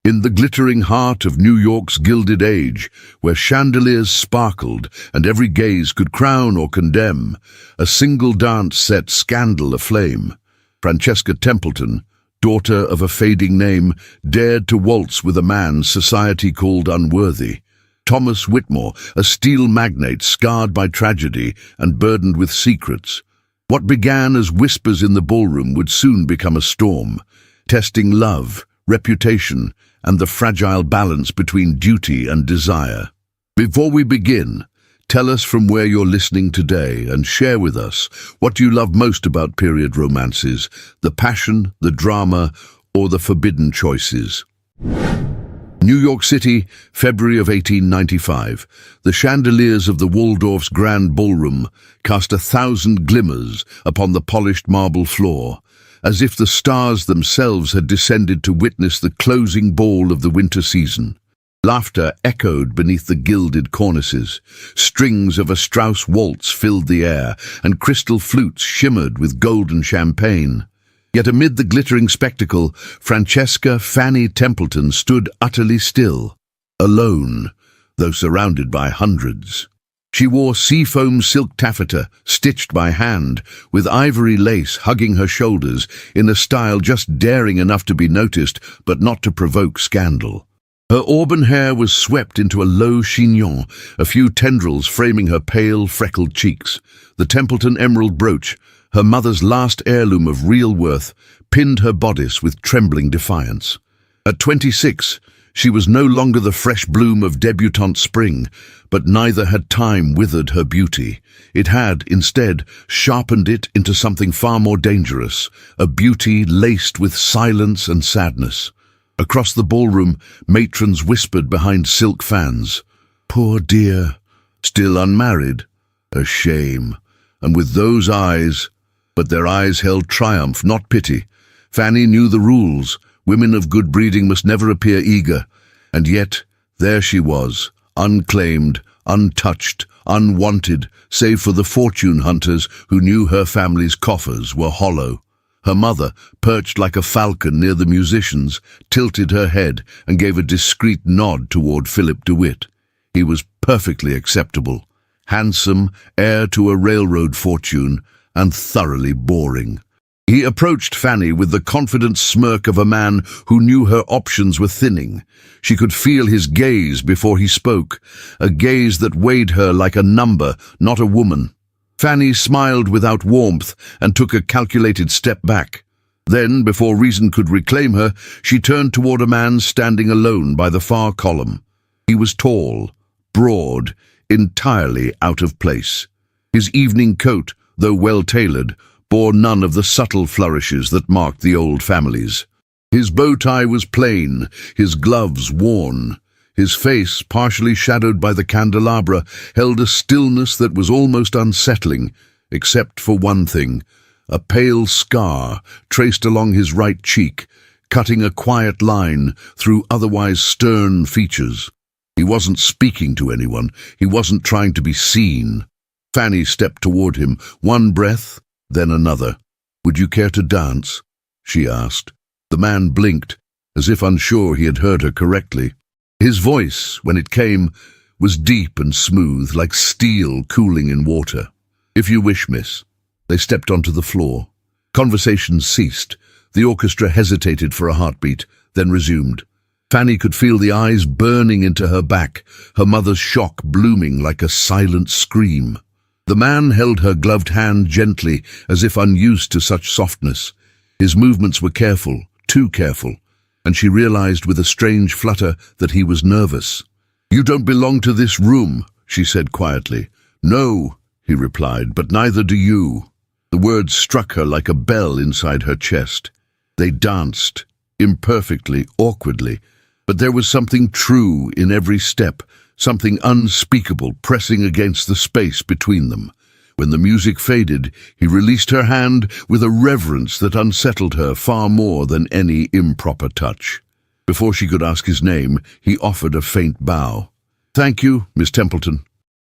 In the glittering heart of New York's Gilded Age, where chandeliers sparkled and every gaze could crown or condemn, a single dance set scandal aflame. Francesca Templeton, daughter of a fading name, dared to waltz with a man society called unworthy. Thomas Whitmore, a steel magnate scarred by tragedy and burdened with secrets. What began as whispers in the ballroom would soon become a storm, testing love, reputation, and the fragile balance between duty and desire. Before we begin, tell us from where you're listening today and share with us what you love most about period romances, the passion, the drama, or the forbidden choices. New York City, February of 1895. The chandeliers of the Waldorf's Grand Ballroom cast 1,000 glimmers upon the polished marble floor, as if the stars themselves had descended to witness the closing ball of the winter season. Laughter echoed beneath the gilded cornices. Strings of a Strauss waltz filled the air, and crystal flutes shimmered with golden champagne. Yet amid the glittering spectacle, Francesca Fanny Templeton stood utterly still, alone, though surrounded by hundreds. She wore seafoam silk taffeta, stitched by hand, with ivory lace hugging her shoulders, in a style just daring enough to be noticed, but not to provoke scandal. Her auburn hair was swept into a low chignon, a few tendrils framing her pale, freckled cheeks. The Templeton emerald brooch, her mother's last heirloom of real worth, pinned her bodice with trembling defiance. At 26, she was no longer the fresh bloom of debutante spring, but neither had time withered her beauty. It had, instead, sharpened it into something far more dangerous, a beauty laced with silence and sadness. Across the ballroom, matrons whispered behind silk fans, "Poor dear, still unmarried. A shame." And with those eyes, but their eyes held triumph, not pity. Fanny knew the rules. Women of good breeding must never appear eager. And yet, there she was, unclaimed, untouched, unwanted, save for the fortune hunters who knew her family's coffers were hollow. Her mother, perched like a falcon near the musicians, tilted her head and gave a discreet nod toward Philip DeWitt. He was perfectly acceptable, handsome, heir to a railroad fortune, and thoroughly boring. He approached Fanny with the confident smirk of a man who knew her options were thinning. She could feel his gaze before he spoke, a gaze that weighed her like a number, not a woman. Fanny smiled without warmth and took a calculated step back. Then, before reason could reclaim her, she turned toward a man standing alone by the far column. He was tall, broad, entirely out of place. His evening coat, though well-tailored, bore none of the subtle flourishes that marked the old families. His bow tie was plain, his gloves worn. His face, partially shadowed by the candelabra, held a stillness that was almost unsettling, except for one thing, a pale scar traced along his right cheek, cutting a quiet line through otherwise stern features. He wasn't speaking to anyone. He wasn't trying to be seen. Fanny stepped toward him, one breath, then another. "Would you care to dance?" she asked. The man blinked, as if unsure he had heard her correctly. His voice, when it came, was deep and smooth, like steel cooling in water. "If you wish, miss." They stepped onto the floor. Conversation ceased. The orchestra hesitated for a heartbeat, then resumed. Fanny could feel the eyes burning into her back, her mother's shock blooming like a silent scream. The man held her gloved hand gently, as if unused to such softness. His movements were careful, too careful, and she realized with a strange flutter that he was nervous. "You don't belong to this room," she said quietly. "No," he replied, "but neither do you." The words struck her like a bell inside her chest. They danced, imperfectly, awkwardly, but there was something true in every step, something unspeakable pressing against the space between them. When the music faded, he released her hand with a reverence that unsettled her far more than any improper touch. Before she could ask his name, he offered a faint bow. "Thank you, Miss Templeton."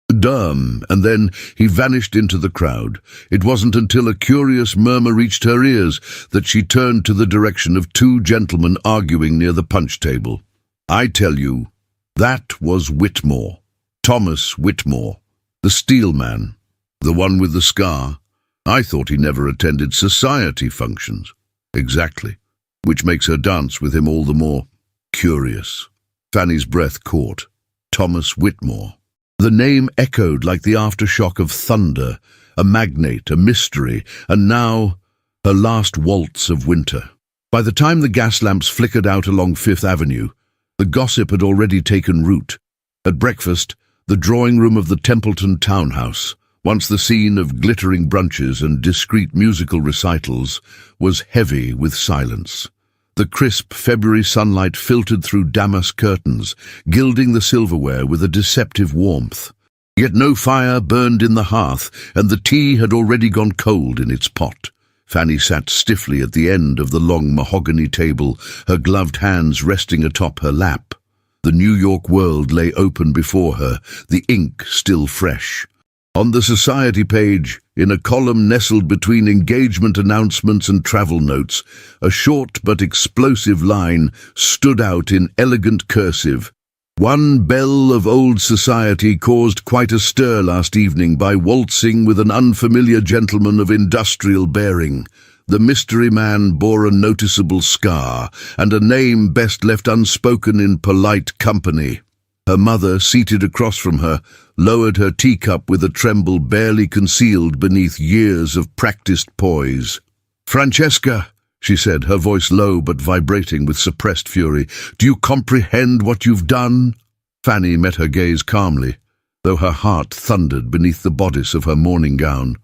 "Dumb," and then he vanished into the crowd. It wasn't until a curious murmur reached her ears that she turned to the direction of two gentlemen arguing near the punch table. I tell you, that was Whitmore. Thomas Whitmore, the steel man, the one with the scar. I thought he never attended society functions. Exactly, which makes her dance with him all the more curious. Fanny's breath caught. Thomas Whitmore. The name echoed like the aftershock of thunder, a magnate, a mystery, and now her last waltz of winter. By the time the gas lamps flickered out along Fifth Avenue, the gossip had already taken root. At breakfast, the drawing room of the Templeton townhouse, once the scene of glittering brunches and discreet musical recitals, was heavy with silence. The crisp February sunlight filtered through damask curtains, gilding the silverware with a deceptive warmth. Yet no fire burned in the hearth, and the tea had already gone cold in its pot. Fanny sat stiffly at the end of the long mahogany table, her gloved hands resting atop her lap. The New York world lay open before her, the ink still fresh. On the society page, in a column nestled between engagement announcements and travel notes, a short but explosive line stood out in elegant cursive. One belle of old society caused quite a stir last evening by waltzing with an unfamiliar gentleman of industrial bearing. The mystery man bore a noticeable scar, and a name best left unspoken in polite company. Her mother, seated across from her, lowered her teacup with a tremble barely concealed beneath years of practiced poise. "Francesca," she said, her voice low but vibrating with suppressed fury, "do you comprehend what you've done?" Fanny met her gaze calmly, though her heart thundered beneath the bodice of her mourning gown.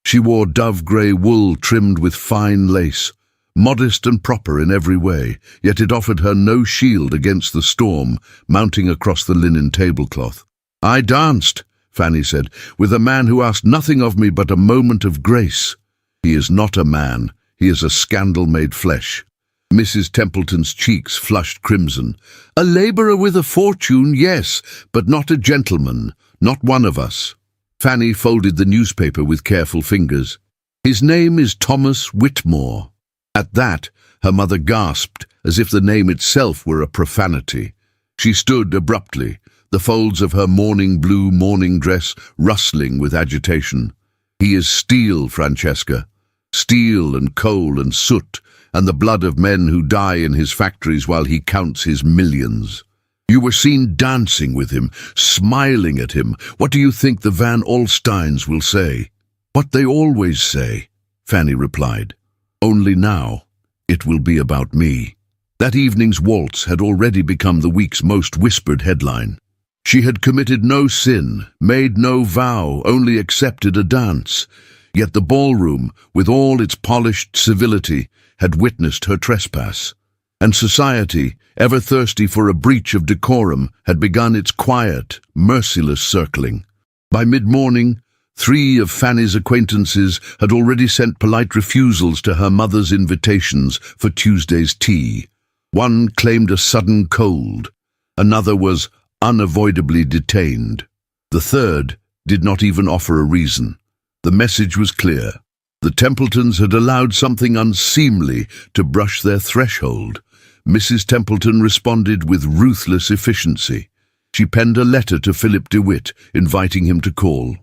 She wore dove-grey wool trimmed with fine lace, modest and proper in every way, yet it offered her no shield against the storm mounting across the linen tablecloth. "I danced," Fanny said, "with a man who asked nothing of me but a moment of grace. He is not a man, he is a scandal made flesh." Mrs. Templeton's cheeks flushed crimson. "A labourer with a fortune, yes, but not a gentleman, not one of us." Fanny folded the newspaper with careful fingers. "His name is Thomas Whitmore." At that, her mother gasped, as if the name itself were a profanity. She stood abruptly, the folds of her mourning blue morning dress rustling with agitation. "He is steel, Francesca. Steel and coal and soot, and the blood of men who die in his factories while he counts his millions. You were seen dancing with him, smiling at him. What do you think the Van Alstynes will say?" "What they always say," Fanny replied. "Only now, it will be about me." That evening's waltz had already become the week's most whispered headline. She had committed no sin, made no vow, only accepted a dance. Yet the ballroom, with all its polished civility, had witnessed her trespass. And society, ever thirsty for a breach of decorum, had begun its quiet, merciless circling. By mid-morning, 3 of Fanny's acquaintances had already sent polite refusals to her mother's invitations for Tuesday's tea. One claimed a sudden cold. Another was unavoidably detained. The third did not even offer a reason. The message was clear. The Templetons had allowed something unseemly to brush their threshold. Mrs. Templeton responded with ruthless efficiency. She penned a letter to Philip DeWitt, inviting him to call.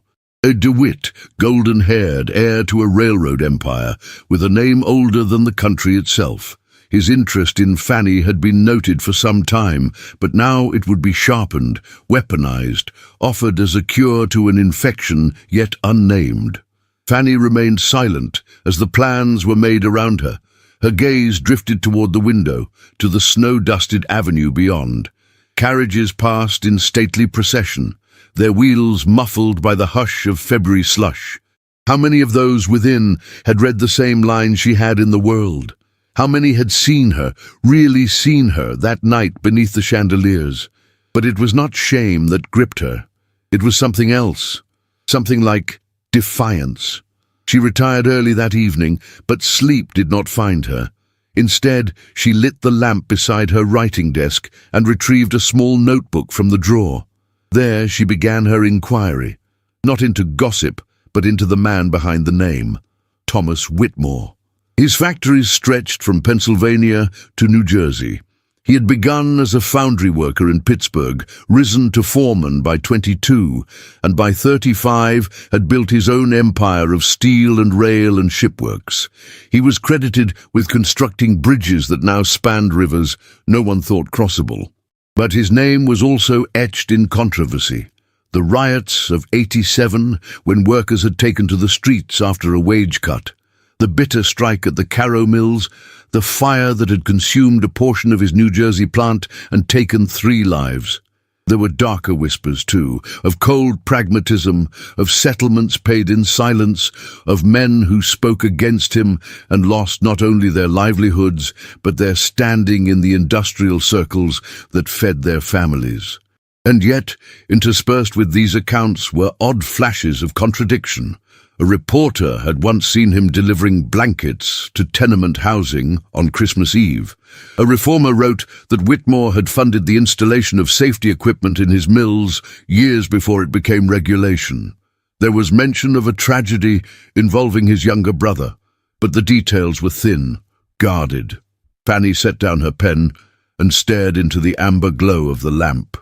DeWitt, golden-haired, heir to a railroad empire, with a name older than the country itself. His interest in Fanny had been noted for some time, but now it would be sharpened, weaponized, offered as a cure to an infection yet unnamed. Fanny remained silent as the plans were made around her. Her gaze drifted toward the window, to the snow-dusted avenue beyond. Carriages passed in stately procession, their wheels muffled by the hush of February slush. How many of those within had read the same lines she had in the world? How many had seen her, really seen her, that night beneath the chandeliers? But it was not shame that gripped her. It was something else, something like defiance. She retired early that evening, but sleep did not find her. Instead, she lit the lamp beside her writing desk and retrieved a small notebook from the drawer. There she began her inquiry, not into gossip, but into the man behind the name, Thomas Whitmore. His factories stretched from Pennsylvania to New Jersey. He had begun as a foundry worker in Pittsburgh, risen to foreman by 22, and by 35 had built his own empire of steel and rail and shipworks. He was credited with constructing bridges that now spanned rivers no one thought crossable. But his name was also etched in controversy. The riots of '87, when workers had taken to the streets after a wage cut, the bitter strike at the Carrow Mills, the fire that had consumed a portion of his New Jersey plant and taken 3 lives. There were darker whispers, too, of cold pragmatism, of settlements paid in silence, of men who spoke against him and lost not only their livelihoods, but their standing in the industrial circles that fed their families. And yet, interspersed with these accounts were odd flashes of contradiction. A reporter had once seen him delivering blankets to tenement housing on Christmas Eve. A reformer wrote that Whitmore had funded the installation of safety equipment in his mills years before it became regulation. There was mention of a tragedy involving his younger brother, but the details were thin, guarded. Fanny set down her pen and stared into the amber glow of the lamp.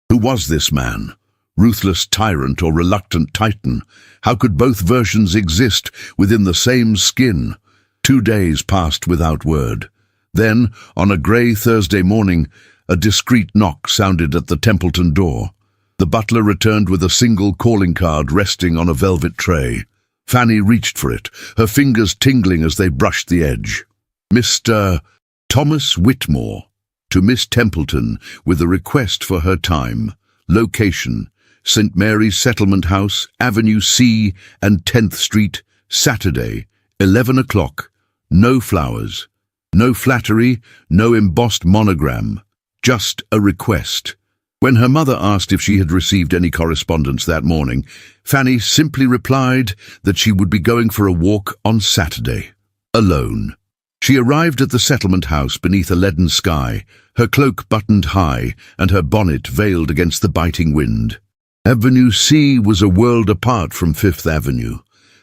Who was this man? Ruthless tyrant or reluctant titan? How could both versions exist within the same skin? 2 days passed without word. Then, on a grey Thursday morning, a discreet knock sounded at the Templeton door. The butler returned with a single calling card resting on a velvet tray. Fanny reached for it, her fingers tingling as they brushed the edge. Mr. Thomas Whitmore, to Miss Templeton, with a request for her time. Location: St. Mary's Settlement House, Avenue C and 10th Street, Saturday, 11 o'clock. No flowers, no flattery, no embossed monogram, just a request. When her mother asked if she had received any correspondence that morning, Fanny simply replied that she would be going for a walk on Saturday, alone. She arrived at the settlement house beneath a leaden sky, her cloak buttoned high and her bonnet veiled against the biting wind. Avenue C was a world apart from Fifth Avenue.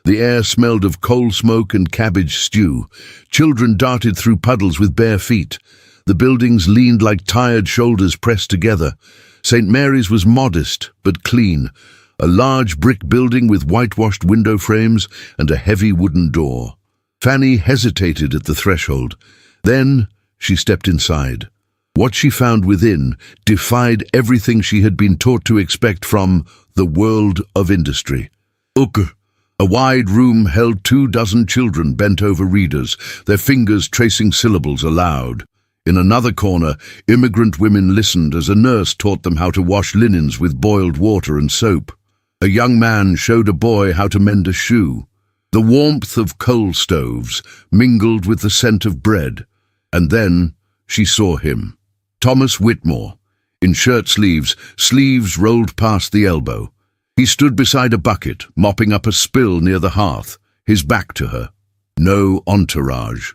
The air smelled of coal smoke and cabbage stew. Children darted through puddles with bare feet. The buildings leaned like tired shoulders pressed together. St. Mary's was modest but clean, a large brick building with whitewashed window frames and a heavy wooden door. Fanny hesitated at the threshold. Then she stepped inside. What she found within defied everything she had been taught to expect from the world of industry. A wide room held 24 children bent over readers, their fingers tracing syllables aloud. In another corner, immigrant women listened as a nurse taught them how to wash linens with boiled water and soap. A young man showed a boy how to mend a shoe. The warmth of coal stoves mingled with the scent of bread. And then she saw him. Thomas Whitmore, in shirt sleeves rolled past the elbow. He stood beside a bucket, mopping up a spill near the hearth, his back to her. No entourage.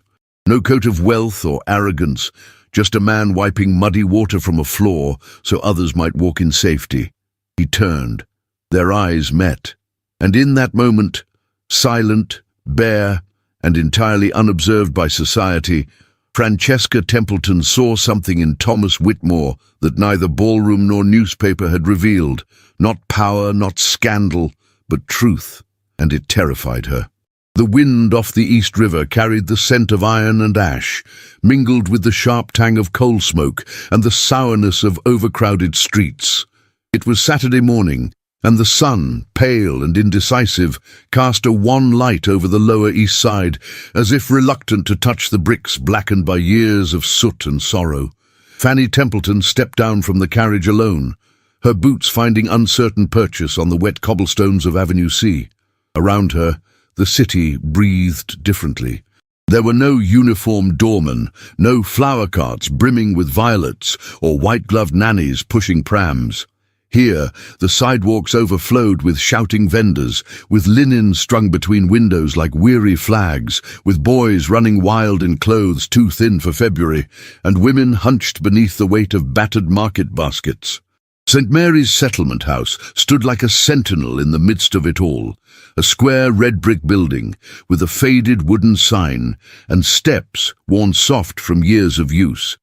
No coat of wealth or arrogance, just a man wiping muddy water from a floor so others might walk in safety. He turned. Their eyes met. And in that moment, silent, bare, and entirely unobserved by society, Francesca Templeton saw something in Thomas Whitmore that neither ballroom nor newspaper had revealed. Not power, not scandal, but truth, and it terrified her. The wind off the East River carried the scent of iron and ash, mingled with the sharp tang of coal smoke and the sourness of overcrowded streets. It was Saturday morning, and the sun, pale and indecisive, cast a wan light over the Lower East Side, as if reluctant to touch the bricks blackened by years of soot and sorrow. Fanny Templeton stepped down from the carriage alone, her boots finding uncertain purchase on the wet cobblestones of Avenue C. Around her, the city breathed differently. There were no uniformed doormen, no flower carts brimming with violets, or white-gloved nannies pushing prams. Here, the sidewalks overflowed with shouting vendors, with linen strung between windows like weary flags, with boys running wild in clothes too thin for February, and women hunched beneath the weight of battered market baskets. St. Mary's Settlement House stood like a sentinel in the midst of it all, a square red-brick building with a faded wooden sign and steps worn soft from years of use.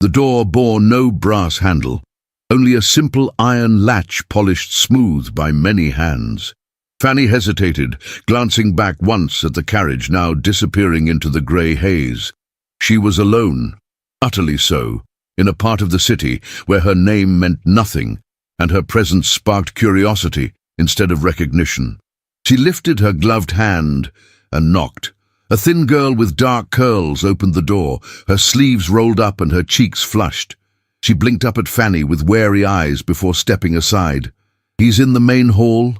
The door bore no brass handle, only a simple iron latch polished smooth by many hands. Fanny hesitated, glancing back once at the carriage now disappearing into the grey haze. She was alone, utterly so, in a part of the city where her name meant nothing, and her presence sparked curiosity instead of recognition. She lifted her gloved hand and knocked. A thin girl with dark curls opened the door, her sleeves rolled up and her cheeks flushed. She blinked up at Fanny with wary eyes before stepping aside. "He's in the main hall,"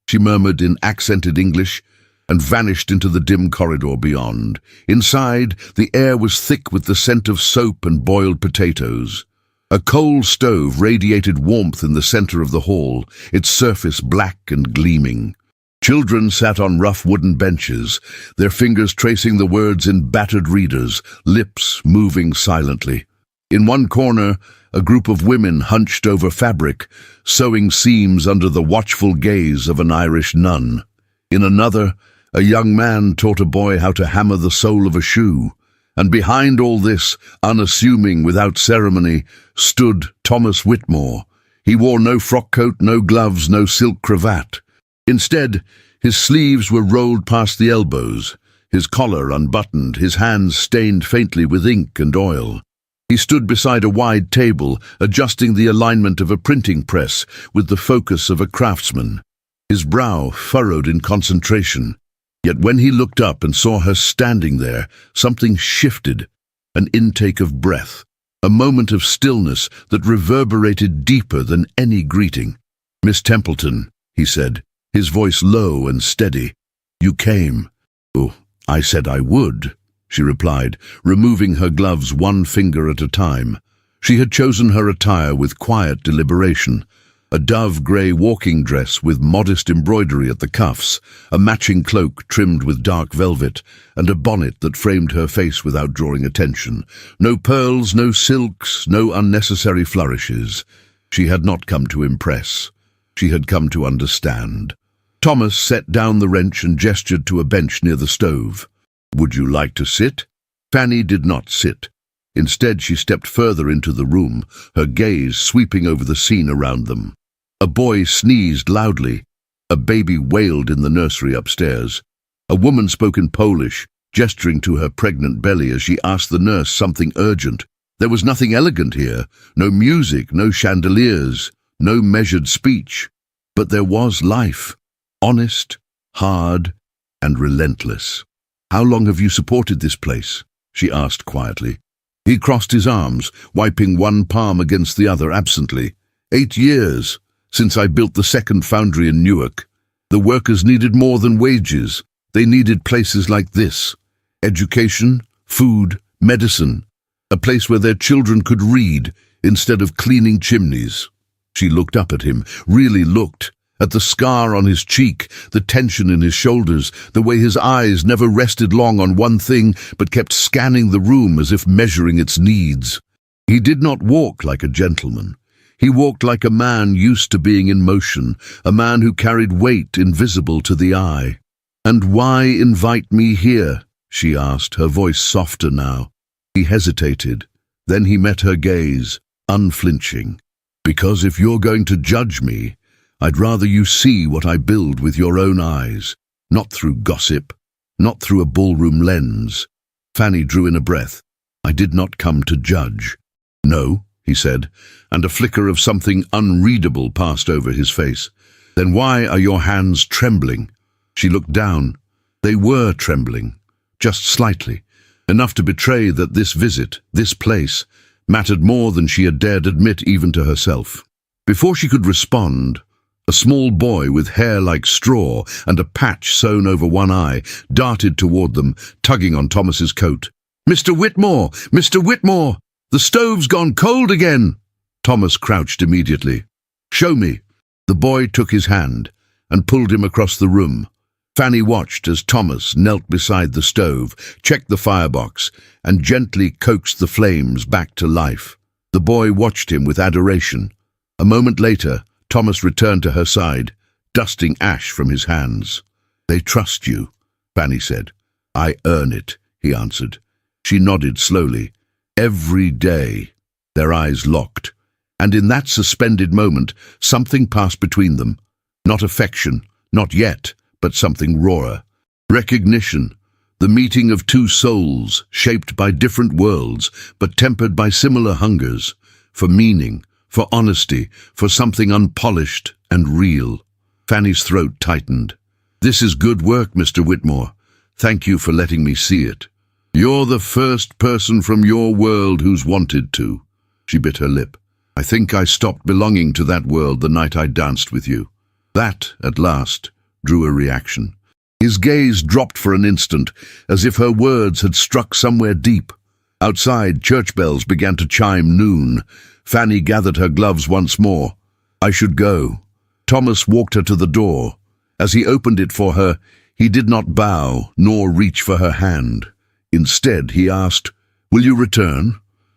she murmured in accented English, and vanished into the dim corridor beyond. Inside, the air was thick with the scent of soap and boiled potatoes. A coal stove radiated warmth in the center of the hall, its surface black and gleaming. Children sat on rough wooden benches, their fingers tracing the words in battered readers, lips moving silently. In one corner, a group of women hunched over fabric, sewing seams under the watchful gaze of an Irish nun. In another, a young man taught a boy how to hammer the sole of a shoe. And behind all this, unassuming, without ceremony, stood Thomas Whitmore. He wore no frock coat, no gloves, no silk cravat. Instead, his sleeves were rolled past the elbows, his collar unbuttoned, his hands stained faintly with ink and oil. He stood beside a wide table, adjusting the alignment of a printing press with the focus of a craftsman, his brow furrowed in concentration. Yet when he looked up and saw her standing there, something shifted, an intake of breath, a moment of stillness that reverberated deeper than any greeting. "Miss Templeton," he said, his voice low and steady. "You came." "Oh, I said I would," she replied, removing her gloves one finger at a time. She had chosen her attire with quiet deliberation. A dove-grey walking dress with modest embroidery at the cuffs, a matching cloak trimmed with dark velvet, and a bonnet that framed her face without drawing attention. No pearls, no silks, no unnecessary flourishes. She had not come to impress. She had come to understand. Thomas set down the wrench and gestured to a bench near the stove. "Would you like to sit?" Fanny did not sit. Instead, she stepped further into the room, her gaze sweeping over the scene around them. A boy sneezed loudly. A baby wailed in the nursery upstairs. A woman spoke in Polish, gesturing to her pregnant belly as she asked the nurse something urgent. There was nothing elegant here, no music, no chandeliers, no measured speech. But there was life, honest, hard, and relentless. "How long have you supported this place?" she asked quietly. He crossed his arms, wiping one palm against the other absently. 8 years, since I built the second foundry in Newark. The workers needed more than wages. They needed places like this. Education, food, medicine. A place where their children could read instead of cleaning chimneys. She looked up at him, really looked, at the scar on his cheek, the tension in his shoulders, the way his eyes never rested long on one thing but kept scanning the room as if measuring its needs. He did not walk like a gentleman. He walked like a man used to being in motion, a man who carried weight invisible to the eye. "And why invite me here?" she asked, her voice softer now. He hesitated. Then he met her gaze, unflinching. "Because if you're going to judge me, I'd rather you see what I build with your own eyes, not through gossip, not through a ballroom lens." Fanny drew in a breath. "I did not come to judge." "No," he said, and a flicker of something unreadable passed over his face. "Then why are your hands trembling?" She looked down. They were trembling, just slightly, enough to betray that this visit, this place, mattered more than she had dared admit even to herself. Before she could respond, a small boy with hair like straw and a patch sewn over one eye darted toward them, tugging on Thomas's coat. "Mr. Whitmore! Mr. Whitmore! The stove's gone cold again!" Thomas crouched immediately. "Show me." The boy took his hand and pulled him across the room. Fanny watched as Thomas knelt beside the stove, checked the firebox, and gently coaxed the flames back to life. The boy watched him with adoration. A moment later, Thomas returned to her side, dusting ash from his hands. "They trust you," Fanny said. "I earn it," he answered. She nodded slowly. "Every day." Their eyes locked, and in that suspended moment, something passed between them. Not affection, not yet, but something rawer. Recognition, the meeting of two souls, shaped by different worlds, but tempered by similar hungers, for meaning, for honesty, for something unpolished and real. Fanny's throat tightened. "This is good work, Mr. Whitmore. Thank you for letting me see it. You're the first person from your world who's wanted to." She bit her lip. "I think I stopped belonging to that world the night I danced with you." That, at last, drew a reaction. His gaze dropped for an instant, as if her words had struck somewhere deep. Outside, church bells began to chime noon. Fanny gathered her gloves once more. "I should go." Thomas walked her to the door. As he opened it for her, he did not bow nor reach for her hand. Instead, he asked, "Will you return?"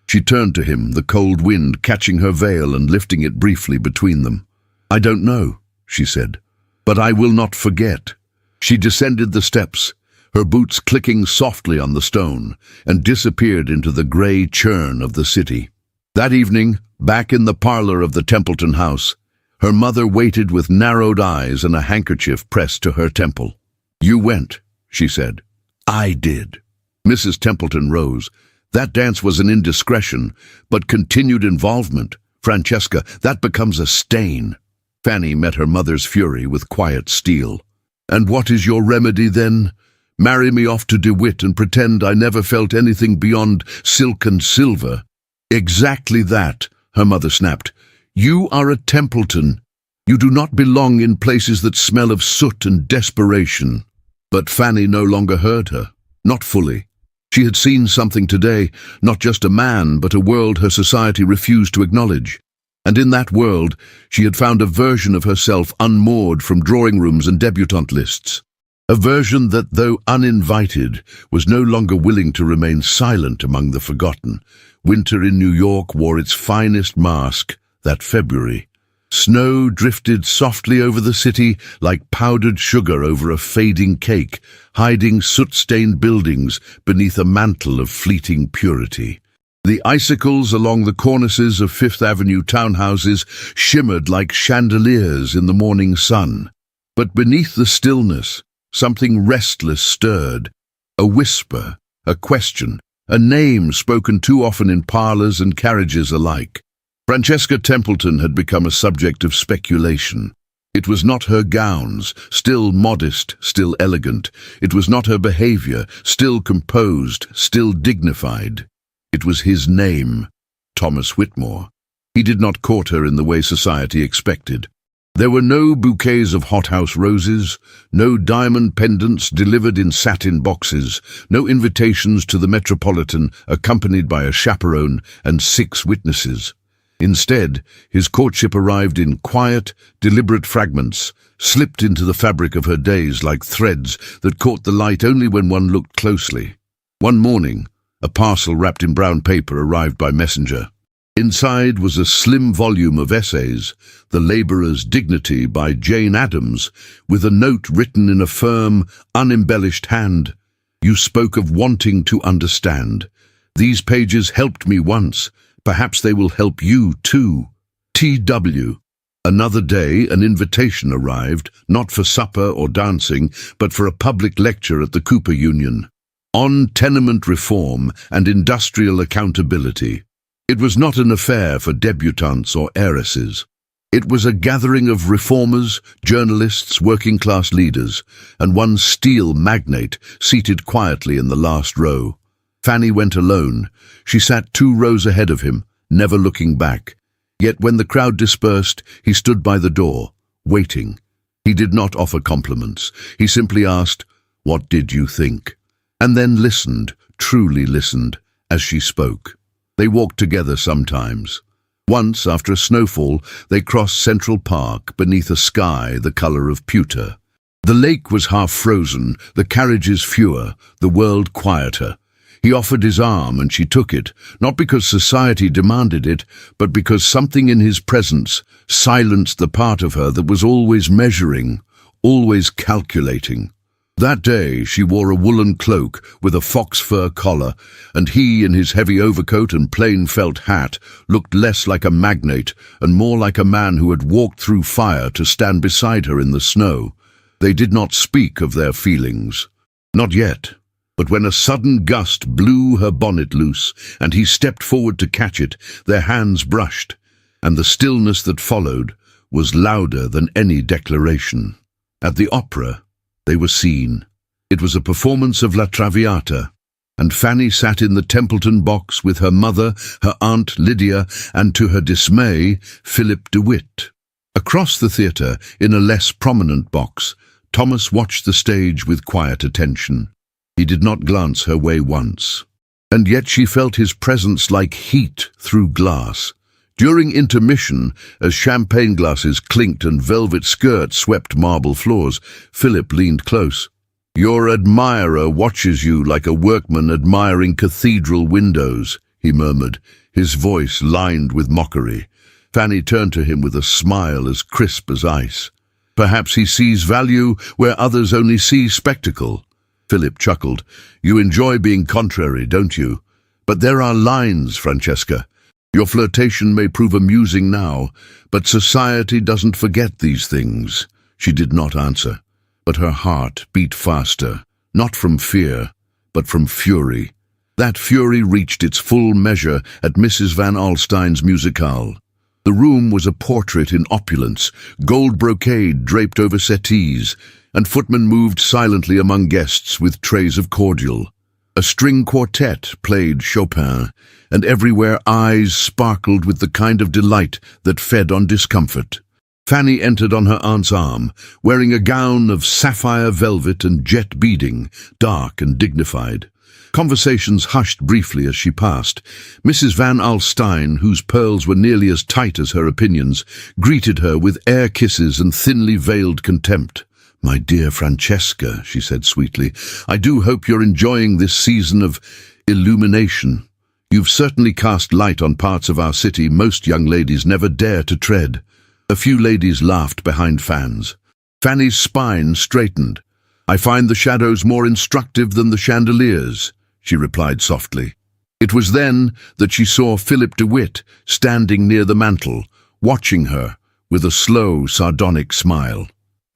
She turned to him, the cold wind catching her veil and lifting it briefly between them. "I don't know," she said, "but I will not forget." She descended the steps, her boots clicking softly on the stone, and disappeared into the grey churn of the city. That evening, back in the parlour of the Templeton house, her mother waited with narrowed eyes and a handkerchief pressed to her temple. "You went," she said. "I did." Mrs. Templeton rose. "That dance was an indiscretion, but continued involvement. Francesca, that becomes a stain." Fanny met her mother's fury with quiet steel. "And what is your remedy then? Marry me off to DeWitt and pretend I never felt anything beyond silk and silver?" "Exactly that," her mother snapped. "You are a Templeton. You do not belong in places that smell of soot and desperation." But Fanny no longer heard her. Not fully. She had seen something today, not just a man, but a world her society refused to acknowledge. And in that world, she had found a version of herself unmoored from drawing rooms and debutante lists. A version that, though uninvited, was no longer willing to remain silent among the forgotten. Winter in New York wore its finest mask that February. Snow drifted softly over the city like powdered sugar over a fading cake, hiding soot-stained buildings beneath a mantle of fleeting purity. The icicles along the cornices of Fifth Avenue townhouses shimmered like chandeliers in the morning sun. But beneath the stillness, something restless stirred. A whisper, a question, a name spoken too often in parlours and carriages alike. Francesca Templeton had become a subject of speculation. It was not her gowns, still modest, still elegant. It was not her behaviour, still composed, still dignified. It was his name, Thomas Whitmore. He did not court her in the way society expected. There were no bouquets of hothouse roses, no diamond pendants delivered in satin boxes, no invitations to the Metropolitan accompanied by a chaperone and 6 witnesses. Instead, his courtship arrived in quiet, deliberate fragments, slipped into the fabric of her days like threads that caught the light only when one looked closely. One morning, a parcel wrapped in brown paper arrived by messenger. Inside was a slim volume of essays, The Labourer's Dignity by Jane Addams, with a note written in a firm, unembellished hand. "You spoke of wanting to understand. These pages helped me once. Perhaps they will help you too. T.W." Another day, an invitation arrived, not for supper or dancing, but for a public lecture at the Cooper Union, on tenement reform and industrial accountability. It was not an affair for debutantes or heiresses. It was a gathering of reformers, journalists, working-class leaders, and one steel magnate seated quietly in the last row. Fanny went alone. She sat 2 rows ahead of him, never looking back. Yet when the crowd dispersed, he stood by the door, waiting. He did not offer compliments. He simply asked, "What did you think?" And then listened, truly listened, as she spoke. They walked together sometimes. Once, after a snowfall, they crossed Central Park beneath a sky the colour of pewter. The lake was half frozen, the carriages fewer, the world quieter. He offered his arm and she took it, not because society demanded it, but because something in his presence silenced the part of her that was always measuring, always calculating. That day she wore a woolen cloak with a fox fur collar, and he, in his heavy overcoat and plain felt hat, looked less like a magnate and more like a man who had walked through fire to stand beside her in the snow. They did not speak of their feelings. Not yet. But when a sudden gust blew her bonnet loose, and he stepped forward to catch it, their hands brushed, and the stillness that followed was louder than any declaration. At the opera, they were seen. It was a performance of La Traviata, and Fanny sat in the Templeton box with her mother, her aunt Lydia, and to her dismay, Philip DeWitt. Across the theatre, in a less prominent box, Thomas watched the stage with quiet attention. He did not glance her way once, and yet she felt his presence like heat through glass. During intermission, as champagne glasses clinked and velvet skirts swept marble floors, Philip leaned close. "Your admirer watches you like a workman admiring cathedral windows," he murmured, his voice lined with mockery. Fanny turned to him with a smile as crisp as ice. "Perhaps he sees value where others only see spectacle." Philip chuckled. "You enjoy being contrary, don't you? But there are lines, Francesca. Your flirtation may prove amusing now, but society doesn't forget these things." She did not answer, but her heart beat faster, not from fear, but from fury. That fury reached its full measure at Mrs. Van Alstyne's musicale. The room was a portrait in opulence, gold brocade draped over settees, and footmen moved silently among guests with trays of cordial. A string quartet played Chopin, and everywhere eyes sparkled with the kind of delight that fed on discomfort. Fanny entered on her aunt's arm, wearing a gown of sapphire velvet and jet beading, dark and dignified. Conversations hushed briefly as she passed. Mrs. Van Alstyne, whose pearls were nearly as tight as her opinions, greeted her with air kisses and thinly veiled contempt. "My dear Francesca," she said sweetly, "I do hope you're enjoying this season of illumination. You've certainly cast light on parts of our city most young ladies never dare to tread." A few ladies laughed behind fans. Fanny's spine straightened. "I find the shadows more instructive than the chandeliers," she replied softly. It was then that she saw Philip DeWitt standing near the mantel, watching her with a slow, sardonic smile.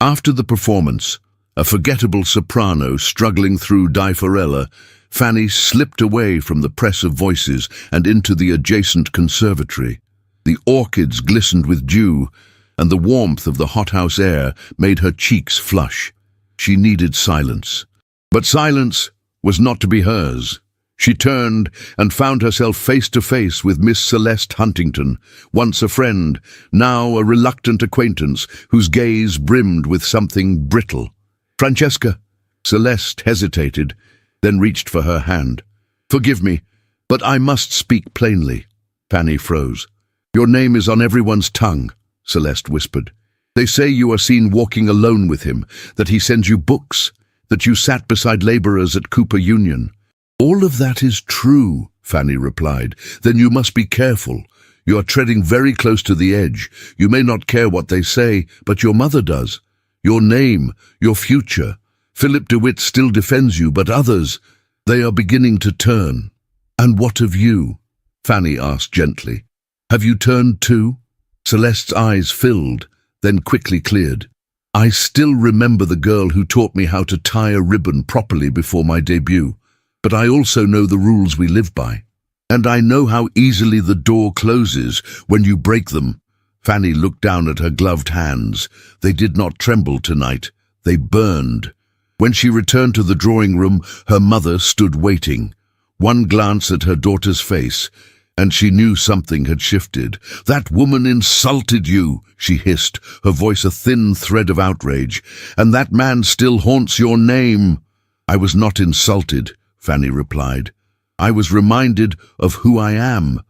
After the performance, a forgettable soprano struggling through Die Forella, Fanny slipped away from the press of voices and into the adjacent conservatory. The orchids glistened with dew, and the warmth of the hothouse air made her cheeks flush. She needed silence. But silence was not to be hers. She turned and found herself face to face with Miss Celeste Huntington, once a friend, now a reluctant acquaintance whose gaze brimmed with something brittle. "Francesca." Celeste hesitated, then reached for her hand. "Forgive me, but I must speak plainly." Fanny froze. "Your name is on everyone's tongue," Celeste whispered. "They say you are seen walking alone with him, that he sends you books, that you sat beside labourers at Cooper Union." "All of that is true," Fanny replied. "Then you must be careful. You are treading very close to the edge. You may not care what they say, but your mother does. Your name, your future. Philip DeWitt still defends you, but others, they are beginning to turn." "And what of you?" Fanny asked gently. "Have you turned too?" Celeste's eyes filled, then quickly cleared. "I still remember the girl who taught me how to tie a ribbon properly before my debut. But I also know the rules we live by. And I know how easily the door closes when you break them." Fanny looked down at her gloved hands. They did not tremble tonight. They burned. When she returned to the drawing room, her mother stood waiting. One glance at her daughter's face, and she knew something had shifted. "That woman insulted you," she hissed, her voice a thin thread of outrage. "And that man still haunts your name." "I was not insulted," Fanny replied. "I was reminded of who I am."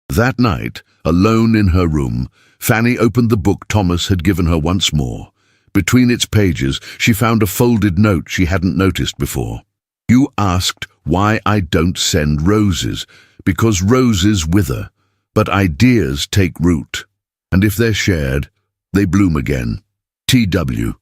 That night, alone in her room, Fanny opened the book Thomas had given her once more. Between its pages, she found a folded note she hadn't noticed before. "You asked why I don't send roses, because roses wither, but ideas take root. And if they're shared, they bloom again. T.W."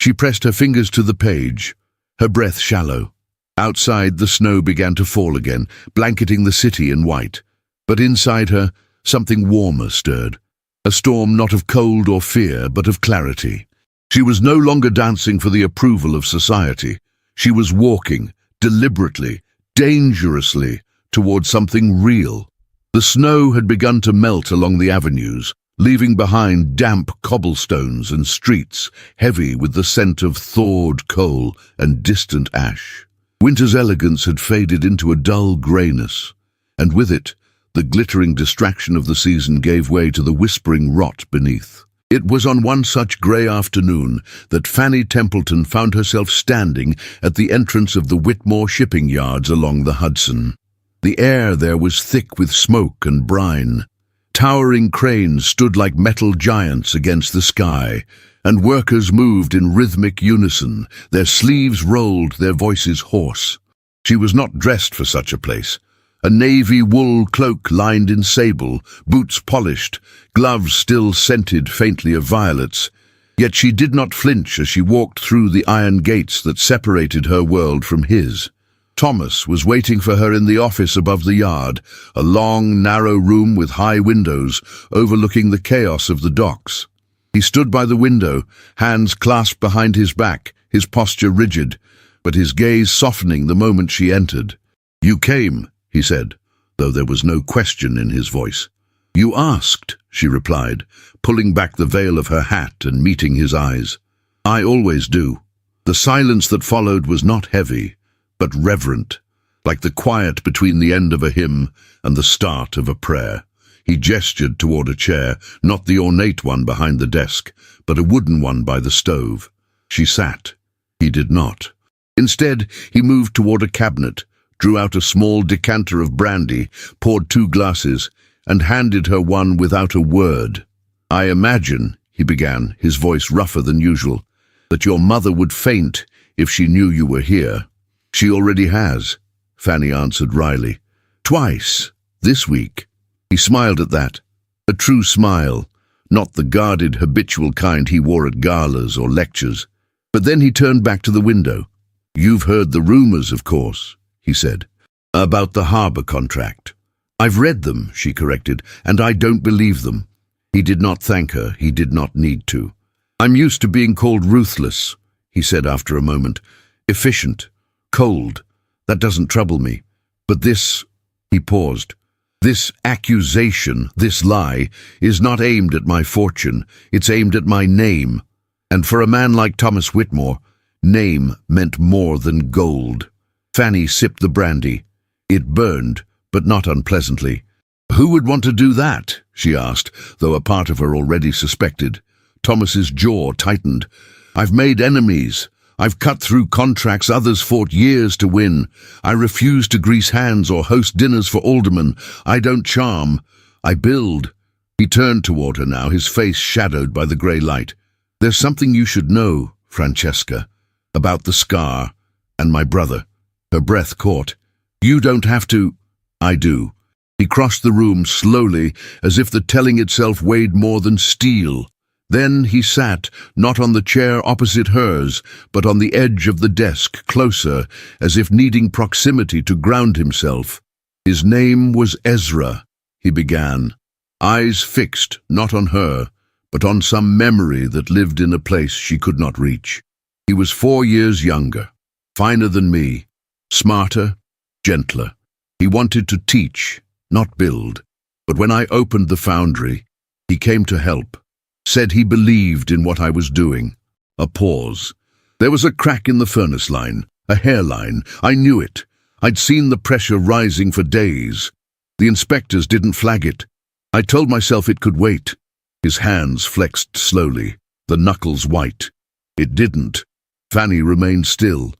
She pressed her fingers to the page. her breath shallow. Outside, the snow began to fall again, blanketing the city in white. But inside her, something warmer stirred. A storm not of cold or fear, but of clarity. She was no longer dancing for the approval of society. She was walking, deliberately, dangerously, toward something real. The snow had begun to melt along the avenues, leaving behind damp cobblestones and streets heavy with the scent of thawed coal and distant ash. Winter's elegance had faded into a dull greyness, and with it, the glittering distraction of the season gave way to the whispering rot beneath. It was on one such grey afternoon that Fanny Templeton found herself standing at the entrance of the Whitmore shipping yards along the Hudson. The air there was thick with smoke and brine. Towering cranes stood like metal giants against the sky, and workers moved in rhythmic unison, their sleeves rolled, their voices hoarse. She was not dressed for such a place. A navy wool cloak lined in sable, boots polished, gloves still scented faintly of violets. Yet she did not flinch as she walked through the iron gates that separated her world from his. Thomas was waiting for her in the office above the yard, a long, narrow room with high windows overlooking the chaos of the docks. He stood by the window, hands clasped behind his back, his posture rigid, but his gaze softening the moment she entered. "You came," he said, though there was no question in his voice. "You asked," she replied, pulling back the veil of her hat and meeting his eyes. "I always do." The silence that followed was not heavy, but reverent, like the quiet between the end of a hymn and the start of a prayer. He gestured toward a chair, not the ornate one behind the desk, but a wooden one by the stove. She sat. He did not. Instead, he moved toward a cabinet, drew out a small decanter of brandy, poured 2 glasses, and handed her one without a word. "I imagine," he began, his voice rougher than usual, "that your mother would faint if she knew you were here." "She already has," Fanny answered wryly. "Twice, this week." He smiled at that, a true smile, not the guarded, habitual kind he wore at galas or lectures. But then he turned back to the window. "You've heard the rumors, of course," he said, "about the harbor contract." "I've read them," she corrected, "and I don't believe them." He did not thank her. He did not need to. "I'm used to being called ruthless," he said after a moment. "Efficient. Cold. That doesn't trouble me. But this—" he paused. "This accusation, this lie, is not aimed at my fortune. It's aimed at my name. And for a man like Thomas Whitmore, name meant more than gold." Fanny sipped the brandy. It burned, but not unpleasantly. "Who would want to do that?" she asked, though a part of her already suspected. Thomas's jaw tightened. "I've made enemies. I've cut through contracts others fought years to win. I refuse to grease hands or host dinners for aldermen. I don't charm. I build." He turned toward her now, his face shadowed by the grey light. "There's something you should know, Francesca, about the scar and my brother." Her breath caught. "You don't have to—" "I do." He crossed the room slowly, as if the telling itself weighed more than steel. Then he sat, not on the chair opposite hers, but on the edge of the desk, closer, as if needing proximity to ground himself. "His name was Ezra," he began, eyes fixed not on her, but on some memory that lived in a place she could not reach. "He was 4 years younger, finer than me, smarter, gentler. He wanted to teach, not build. But when I opened the foundry, he came to help. Said he believed in what I was doing." A pause. There was a crack in the furnace line, a hairline. I knew it. I'd seen the pressure rising for days. The inspectors didn't flag it. I told myself it could wait. His hands flexed slowly, the knuckles white. It didn't. Fanny remained still.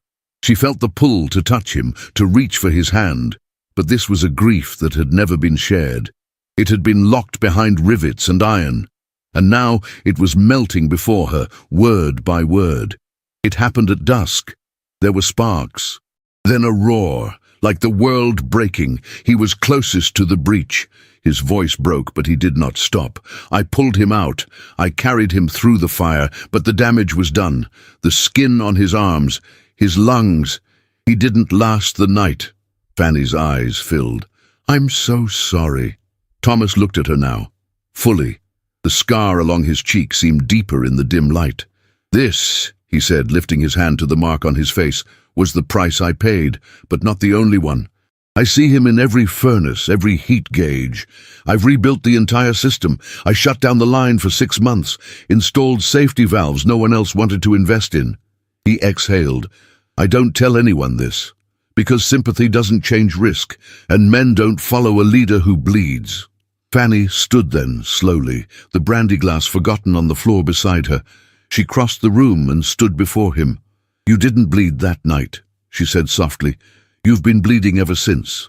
She felt the pull to touch him, to reach for his hand. But this was a grief that had never been shared. It had been locked behind rivets and iron. And now it was melting before her, word by word. It happened at dusk. There were sparks. Then a roar, like the world breaking. He was closest to the breach. His voice broke, but he did not stop. I pulled him out. I carried him through the fire, but the damage was done. The skin on his arms, his lungs. He didn't last the night. Fanny's eyes filled. I'm so sorry. Thomas looked at her now, fully. The scar along his cheek seemed deeper in the dim light. This, he said, lifting his hand to the mark on his face, was the price I paid, but not the only one. I see him in every furnace, every heat gauge. I've rebuilt the entire system. I shut down the line for 6 months, installed safety valves no one else wanted to invest in. He exhaled. I don't tell anyone this, because sympathy doesn't change risk, and men don't follow a leader who bleeds. Fanny stood then, slowly, the brandy glass forgotten on the floor beside her. She crossed the room and stood before him. You didn't bleed that night, she said softly. You've been bleeding ever since.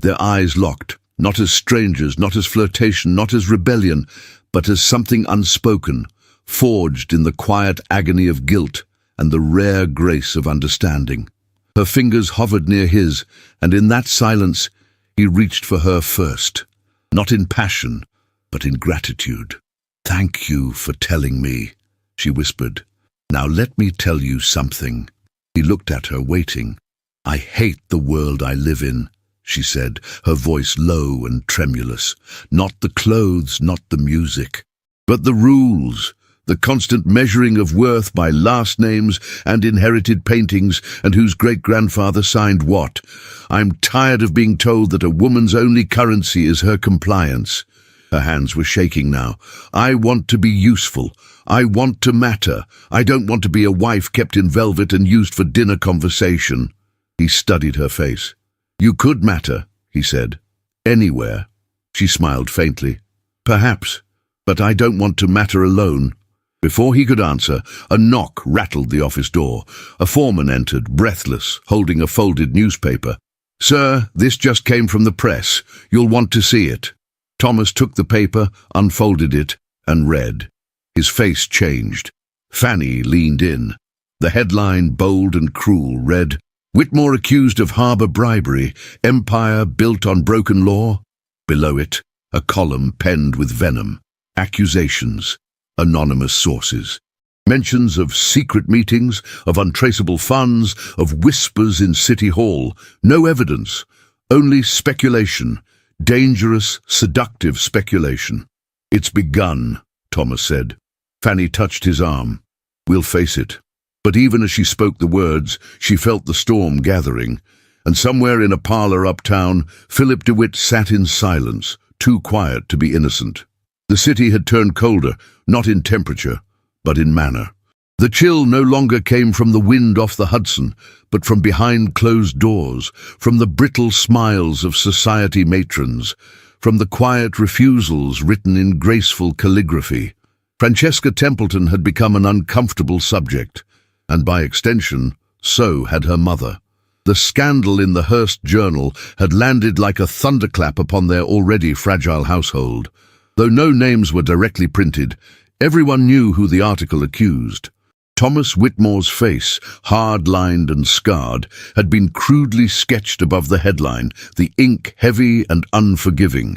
Their eyes locked, not as strangers, not as flirtation, not as rebellion, but as something unspoken, forged in the quiet agony of guilt and the rare grace of understanding. Her fingers hovered near his, and in that silence he reached for her first, not in passion, but in gratitude. Thank you for telling me, she whispered. Now let me tell you something. He looked at her, waiting. I hate the world I live in, she said, her voice low and tremulous. Not the clothes, not the music, but the rules, the constant measuring of worth by last names and inherited paintings and whose great-grandfather signed what. I'm tired of being told that a woman's only currency is her compliance. Her hands were shaking now. I want to be useful. I want to matter. I don't want to be a wife kept in velvet and used for dinner conversation. He studied her face. You could matter, he said. Anywhere. She smiled faintly. Perhaps, but I don't want to matter alone. Before he could answer, a knock rattled the office door. A foreman entered, breathless, holding a folded newspaper. Sir, this just came from the press. You'll want to see it. Thomas took the paper, unfolded it, and read. His face changed. Fanny leaned in. The headline, bold and cruel, read, Whitmore accused of harbour bribery, empire built on broken law. Below it, a column penned with venom. Accusations. Anonymous sources. Mentions of secret meetings, of untraceable funds, of whispers in City Hall. No evidence, only speculation. Dangerous, seductive speculation. It's begun, Thomas said. Fanny touched his arm. We'll face it. But even as she spoke the words, she felt the storm gathering, and somewhere in a parlour uptown, Philip DeWitt sat in silence, too quiet to be innocent. The city had turned colder, not in temperature, but in manner. The chill no longer came from the wind off the Hudson, but from behind closed doors, from the brittle smiles of society matrons, from the quiet refusals written in graceful calligraphy. Francesca Templeton had become an uncomfortable subject, and by extension, so had her mother. The scandal in the Hearst Journal had landed like a thunderclap upon their already fragile household. Though no names were directly printed, everyone knew who the article accused. Thomas Whitmore's face, hard-lined and scarred, had been crudely sketched above the headline, the ink heavy and unforgiving.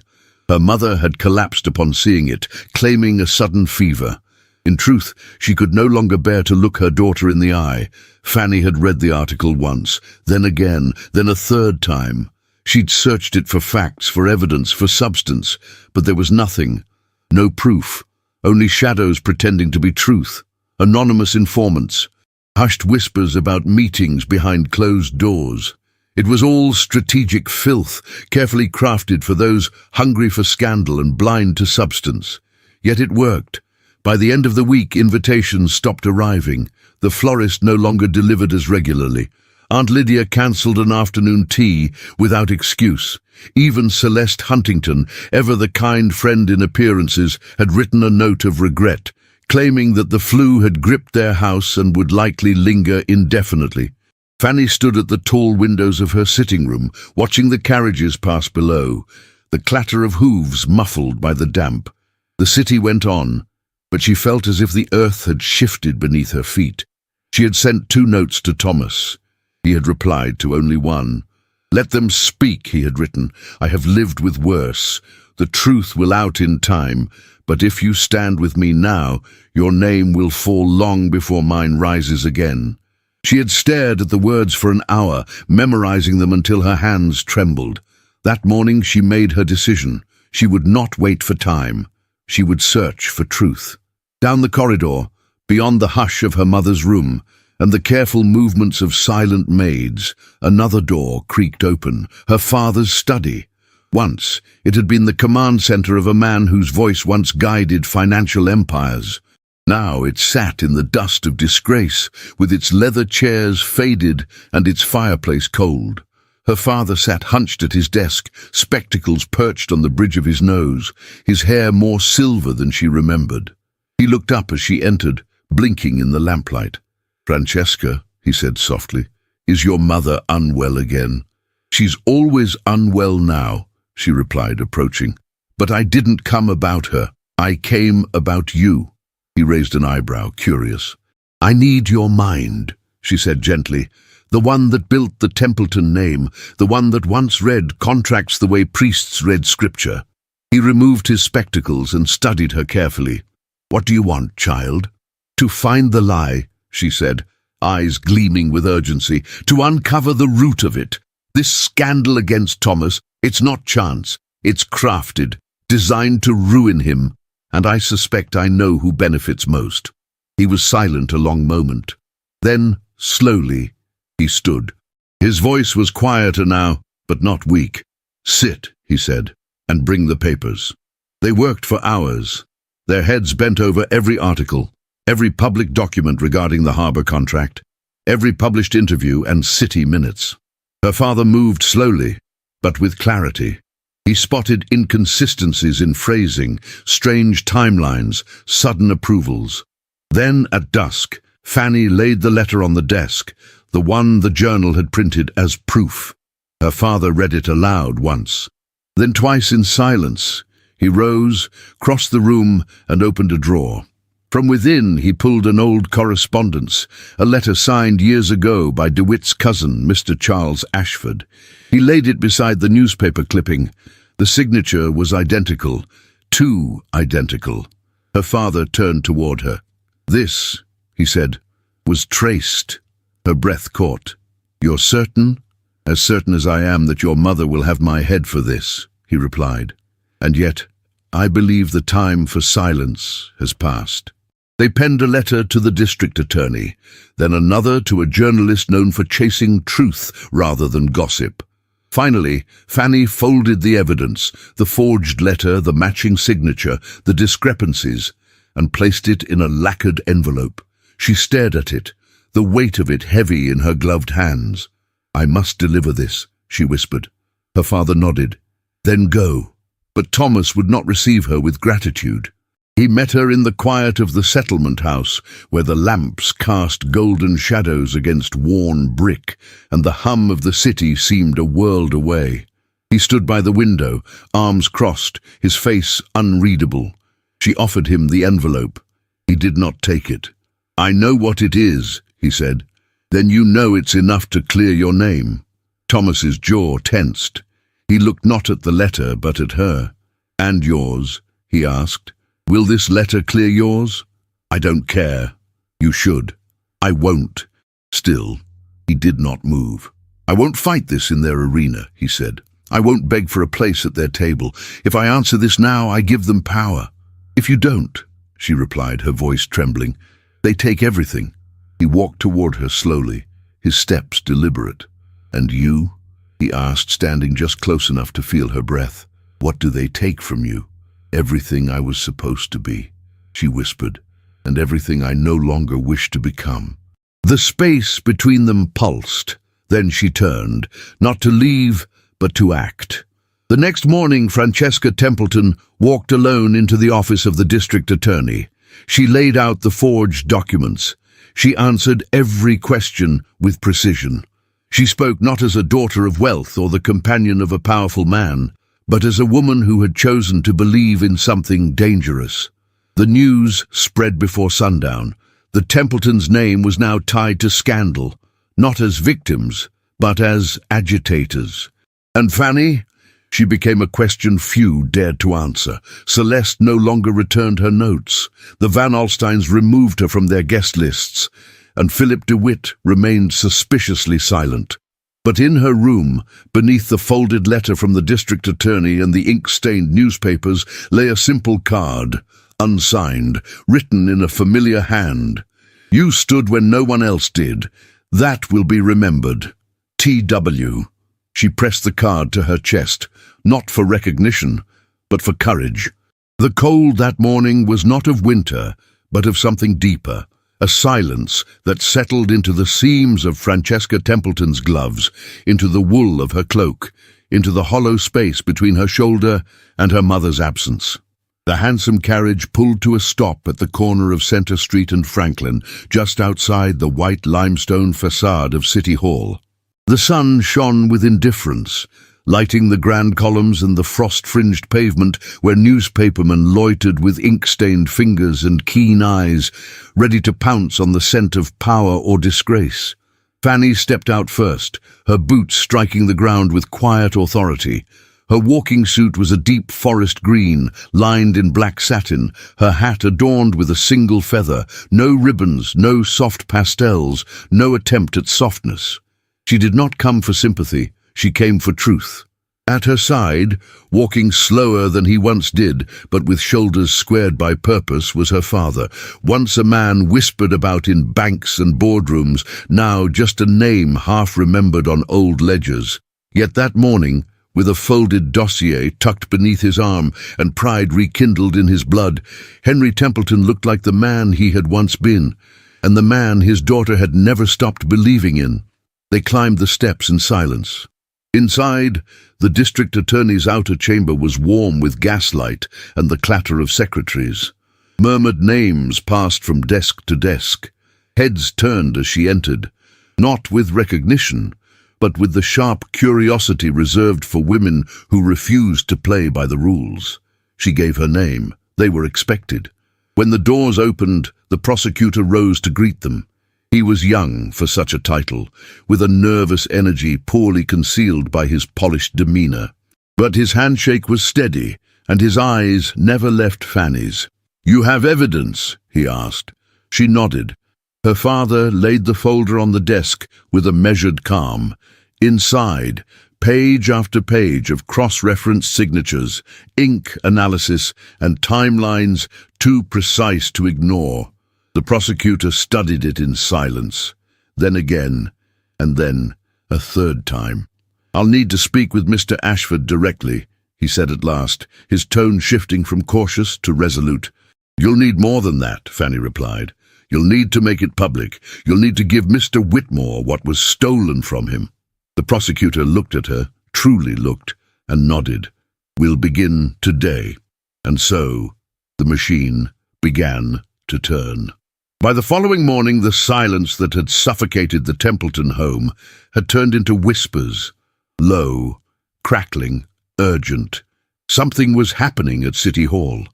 Her mother had collapsed upon seeing it, claiming a sudden fever. In truth, she could no longer bear to look her daughter in the eye. Fanny had read the article once, then again, then a third time. She'd searched it for facts, for evidence, for substance, but there was nothing. No proof, only shadows pretending to be truth. Anonymous informants, hushed whispers about meetings behind closed doors. It was all strategic filth, carefully crafted for those hungry for scandal and blind to substance. Yet it worked. By the end of the week, invitations stopped arriving. The florist no longer delivered as regularly. Aunt Lydia cancelled an afternoon tea without excuse. Even Celeste Huntington, ever the kind friend in appearances, had written a note of regret, claiming that the flu had gripped their house and would likely linger indefinitely. Fanny stood at the tall windows of her sitting room, watching the carriages pass below, the clatter of hooves muffled by the damp. The city went on, but she felt as if the earth had shifted beneath her feet. She had sent 2 notes to Thomas. He had replied to only one. Let them speak, he had written. I have lived with worse. The truth will out in time, but if you stand with me now, your name will fall long before mine rises again. She had stared at the words for an hour, memorizing them until her hands trembled. That morning she made her decision. She would not wait for time. She would search for truth. Down the corridor, beyond the hush of her mother's room, and the careful movements of silent maids, another door creaked open, her father's study. Once, it had been the command center of a man whose voice once guided financial empires. Now it sat in the dust of disgrace, with its leather chairs faded and its fireplace cold. Her father sat hunched at his desk, spectacles perched on the bridge of his nose, his hair more silver than she remembered. He looked up as she entered, blinking in the lamplight. "Francesca," he said softly, "is your mother unwell again?" "She's always unwell now," she replied, approaching. "But I didn't come about her. I came about you." He raised an eyebrow, curious. "I need your mind," she said gently. "The one that built the Templeton name, the one that once read contracts the way priests read scripture." He removed his spectacles and studied her carefully. "What do you want, child?" "To find the lie," she said, eyes gleaming with urgency, "to uncover the root of it. This scandal against Thomas, it's not chance. It's crafted, designed to ruin him, and I suspect I know who benefits most." He was silent a long moment. Then, slowly, he stood. His voice was quieter now, but not weak. "Sit," he said, "and bring the papers." They worked for hours, their heads bent over every article, every public document regarding the harbor contract, every published interview and city minutes. Her father moved slowly, but with clarity. He spotted inconsistencies in phrasing, strange timelines, sudden approvals. Then, at dusk, Fanny laid the letter on the desk, the one the journal had printed as proof. Her father read it aloud once, then twice in silence. He rose, crossed the room, and opened a drawer. From within he pulled an old correspondence, a letter signed years ago by DeWitt's cousin, Mr. Charles Ashford. He laid it beside the newspaper clipping. The signature was identical, too identical. Her father turned toward her. "This," he said, "was traced." Her breath caught. "You're certain?" "As certain as I am that your mother will have my head for this," he replied. "And yet, I believe the time for silence has passed." They penned a letter to the district attorney, then another to a journalist known for chasing truth rather than gossip. Finally, Fanny folded the evidence, the forged letter, the matching signature, the discrepancies, and placed it in a lacquered envelope. She stared at it, the weight of it heavy in her gloved hands. "I must deliver this," she whispered. Her father nodded. "Then go." But Thomas would not receive her with gratitude. He met her in the quiet of the settlement house, where the lamps cast golden shadows against worn brick, and the hum of the city seemed a world away. He stood by the window, arms crossed, his face unreadable. She offered him the envelope. He did not take it. "I know what it is," he said. "Then you know it's enough to clear your name." Thomas's jaw tensed. He looked not at the letter, but at her. "And yours?" he asked. "Will this letter clear yours?" "I don't care." "You should." "I won't." Still, he did not move. "I won't fight this in their arena," he said. "I won't beg for a place at their table. If I answer this now, I give them power." "If you don't," she replied, her voice trembling, "they take everything." He walked toward her slowly, his steps deliberate. "And you?" he asked, standing just close enough to feel her breath. "What do they take from you?" "Everything I was supposed to be," she whispered, "and everything I no longer wish to become." The space between them pulsed. Then she turned, not to leave, but to act. The next morning, Francesca Templeton walked alone into the office of the district attorney. She laid out the forged documents. She answered every question with precision. She spoke not as a daughter of wealth or the companion of a powerful man, but as a woman who had chosen to believe in something dangerous. The news spread before sundown. The Templetons' name was now tied to scandal, not as victims, but as agitators. And Fanny? She became a question few dared to answer. Celeste no longer returned her notes. The Van Alstynes removed her from their guest lists. and Philip DeWitt remained suspiciously silent. But in her room, beneath the folded letter from the district attorney and the ink-stained newspapers, lay a simple card, unsigned, written in a familiar hand. "You stood when no one else did. That will be remembered. T.W." She pressed the card to her chest, not for recognition, but for courage. The cold that morning was not of winter, but of something deeper, a silence that settled into the seams of Francesca Templeton's gloves, into the wool of her cloak, into the hollow space between her shoulder and her mother's absence. The handsome carriage pulled to a stop at the corner of Center Street and Franklin, just outside the white limestone facade of City Hall. The sun shone with indifference, lighting the grand columns and the frost-fringed pavement where newspapermen loitered with ink-stained fingers and keen eyes, ready to pounce on the scent of power or disgrace. Fanny stepped out first, her boots striking the ground with quiet authority. Her walking suit was a deep forest green, lined in black satin, her hat adorned with a single feather, no ribbons, no soft pastels, no attempt at softness. She did not come for sympathy, she came for truth. At her side, walking slower than he once did, but with shoulders squared by purpose, was her father, once a man whispered about in banks and boardrooms, now just a name half remembered on old ledgers. Yet that morning, with a folded dossier tucked beneath his arm and pride rekindled in his blood, Henry Templeton looked like the man he had once been, and the man his daughter had never stopped believing in. They climbed the steps in silence. Inside, the district attorney's outer chamber was warm with gaslight and the clatter of secretaries. Murmured names passed from desk to desk. Heads turned as she entered, not with recognition, but with the sharp curiosity reserved for women who refused to play by the rules. She gave her name. They were expected. When the doors opened, the prosecutor rose to greet them. He was young for such a title, with a nervous energy poorly concealed by his polished demeanor. But his handshake was steady, and his eyes never left Fanny's. "You have evidence?" he asked. She nodded. Her father laid the folder on the desk with a measured calm. Inside, page after page of cross-referenced signatures, ink analysis, and timelines too precise to ignore. The prosecutor studied it in silence, then again, and then a third time. "I'll need to speak with Mr. Ashford directly," he said at last, his tone shifting from cautious to resolute. "You'll need more than that," Fanny replied. "You'll need to make it public. You'll need to give Mr. Whitmore what was stolen from him." The prosecutor looked at her, truly looked, and nodded. "We'll begin today." And so, the machine began to turn. By the following morning, the silence that had suffocated the Templeton home had turned into whispers, low, crackling, urgent. Something was happening at City Hall.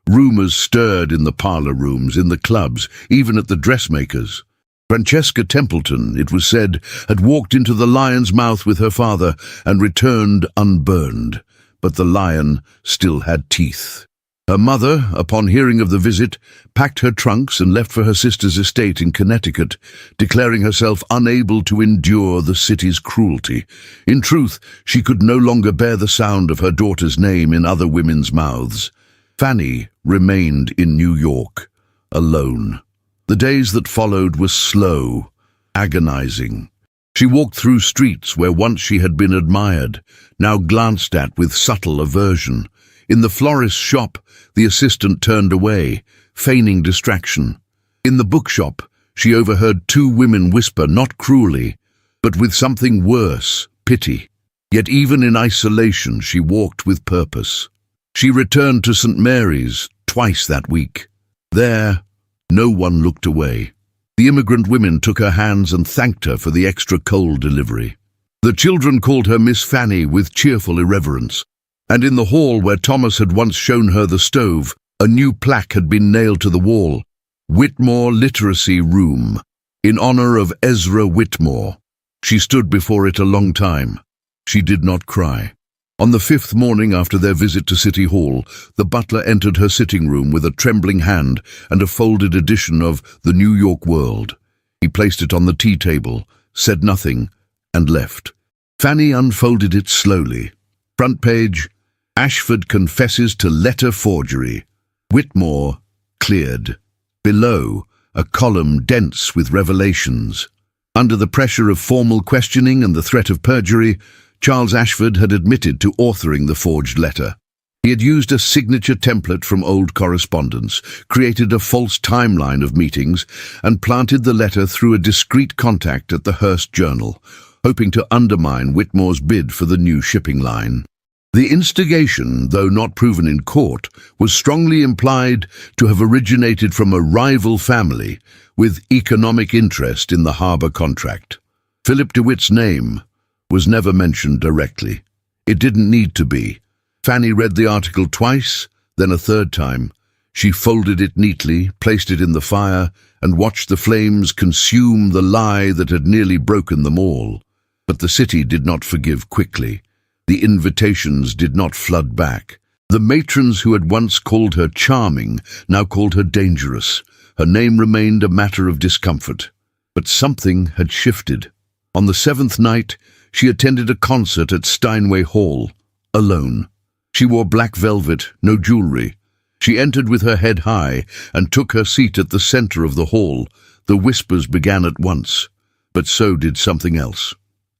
Rumors stirred in the parlor rooms, in the clubs, even at the dressmakers. Francesca Templeton, it was said, had walked into the lion's mouth with her father and returned unburned, but the lion still had teeth. Her mother, upon hearing of the visit, packed her trunks and left for her sister's estate in Connecticut, declaring herself unable to endure the city's cruelty. In truth, she could no longer bear the sound of her daughter's name in other women's mouths. Fanny remained in New York, alone. The days that followed were slow, agonizing. She walked through streets where once she had been admired, now glanced at with subtle aversion. In the florist's shop, the assistant turned away, feigning distraction. In the bookshop, she overheard two women whisper, not cruelly, but with something worse, pity. Yet even in isolation, she walked with purpose. She returned to St. Mary's twice that week. There, no one looked away. The immigrant women took her hands and thanked her for the extra coal delivery. The children called her Miss Fanny with cheerful irreverence. And in the hall where Thomas had once shown her the stove, a new plaque had been nailed to the wall. Whitmore Literacy Room, in honor of Ezra Whitmore. She stood before it a long time. She did not cry. On the fifth morning after their visit to City Hall, the butler entered her sitting room with a trembling hand and a folded edition of The New York World. He placed it on the tea table, said nothing, and left. Fanny unfolded it slowly. Front page, Ashford confesses to letter forgery. Whitmore cleared. Below, a column dense with revelations. Under the pressure of formal questioning and the threat of perjury, Charles Ashford had admitted to authoring the forged letter. He had used a signature template from old correspondence, created a false timeline of meetings, and planted the letter through a discreet contact at the Hearst Journal, hoping to undermine Whitmore's bid for the new shipping line. The instigation, though not proven in court, was strongly implied to have originated from a rival family with economic interest in the harbour contract. Philip DeWitt's name was never mentioned directly. It didn't need to be. Fanny read the article twice, then a third time. She folded it neatly, placed it in the fire, and watched the flames consume the lie that had nearly broken them all. But the city did not forgive quickly. The invitations did not flood back. The matrons who had once called her charming now called her dangerous. Her name remained a matter of discomfort. But something had shifted. On the 7th night, she attended a concert at Steinway Hall, alone. She wore black velvet, no jewelry. She entered with her head high and took her seat at the center of the hall. The whispers began at once, but so did something else.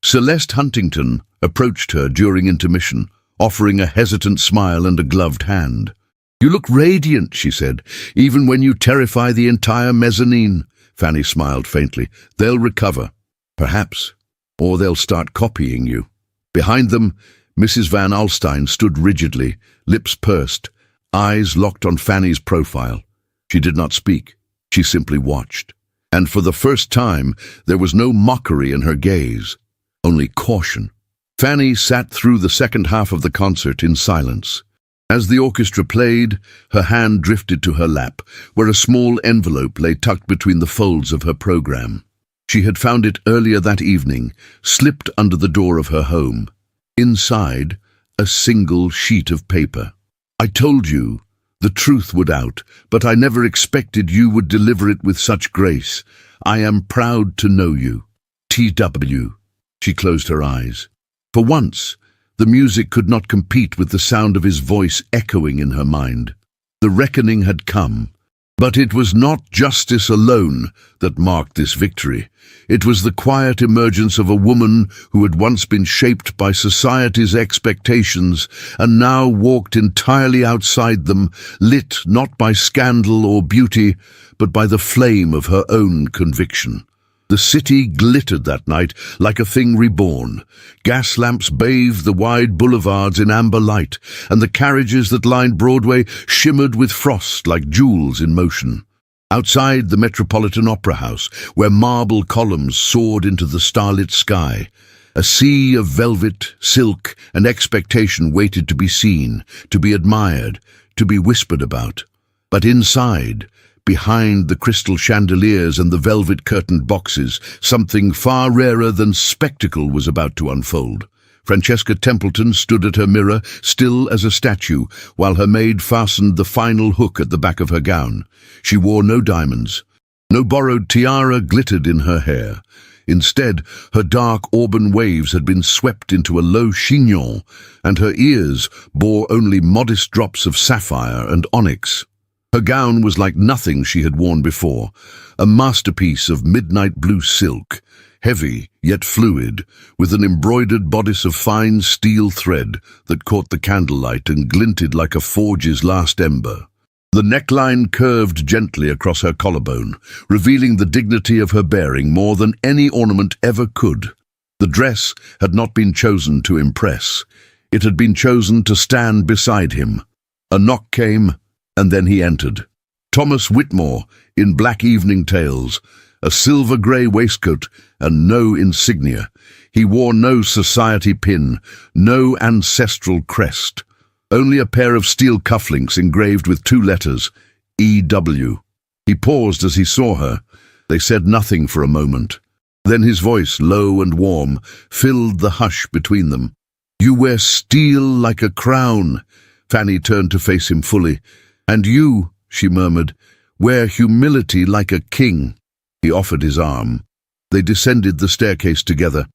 Celeste Huntington approached her during intermission, offering a hesitant smile and a gloved hand. "You look radiant," she said, "even when you terrify the entire mezzanine." Fanny smiled faintly. "They'll recover, perhaps, or they'll start copying you." Behind them, Mrs. Van Alstyne stood rigidly, lips pursed, eyes locked on Fanny's profile. She did not speak. She simply watched. And for the first time, there was no mockery in her gaze, only caution. Fanny sat through the second half of the concert in silence. As the orchestra played, her hand drifted to her lap, where a small envelope lay tucked between the folds of her program. She had found it earlier that evening, slipped under the door of her home. Inside, a single sheet of paper. "I told you the truth would out, but I never expected you would deliver it with such grace. I am proud to know you. T.W." She closed her eyes. For once, the music could not compete with the sound of his voice echoing in her mind. The reckoning had come. But it was not justice alone that marked this victory. It was the quiet emergence of a woman who had once been shaped by society's expectations and now walked entirely outside them, lit not by scandal or beauty, but by the flame of her own conviction. The city glittered that night like a thing reborn. Gas lamps bathed the wide boulevards in amber light, and the carriages that lined Broadway shimmered with frost like jewels in motion. Outside the Metropolitan Opera House, where marble columns soared into the starlit sky, a sea of velvet, silk, and expectation waited to be seen, to be admired, to be whispered about. But inside, behind the crystal chandeliers and the velvet-curtained boxes, something far rarer than spectacle was about to unfold. Francesca Templeton stood at her mirror, still as a statue, while her maid fastened the final hook at the back of her gown. She wore no diamonds. No borrowed tiara glittered in her hair. Instead, her dark auburn waves had been swept into a low chignon, and her ears bore only modest drops of sapphire and onyx. Her gown was like nothing she had worn before, a masterpiece of midnight blue silk, heavy yet fluid, with an embroidered bodice of fine steel thread that caught the candlelight and glinted like a forge's last ember. The neckline curved gently across her collarbone, revealing the dignity of her bearing more than any ornament ever could. The dress had not been chosen to impress. It had been chosen to stand beside him. A knock came, and then he entered. Thomas Whitmore, in black evening tails, a silver-grey waistcoat, and no insignia. He wore no society pin, no ancestral crest. Only a pair of steel cufflinks engraved with 2 letters, E.W. He paused as he saw her. They said nothing for a moment. Then his voice, low and warm, filled the hush between them. "You wear steel like a crown." Fanny turned to face him fully. "And you," she murmured, "wear humility like a king." He offered his arm. They descended the staircase together,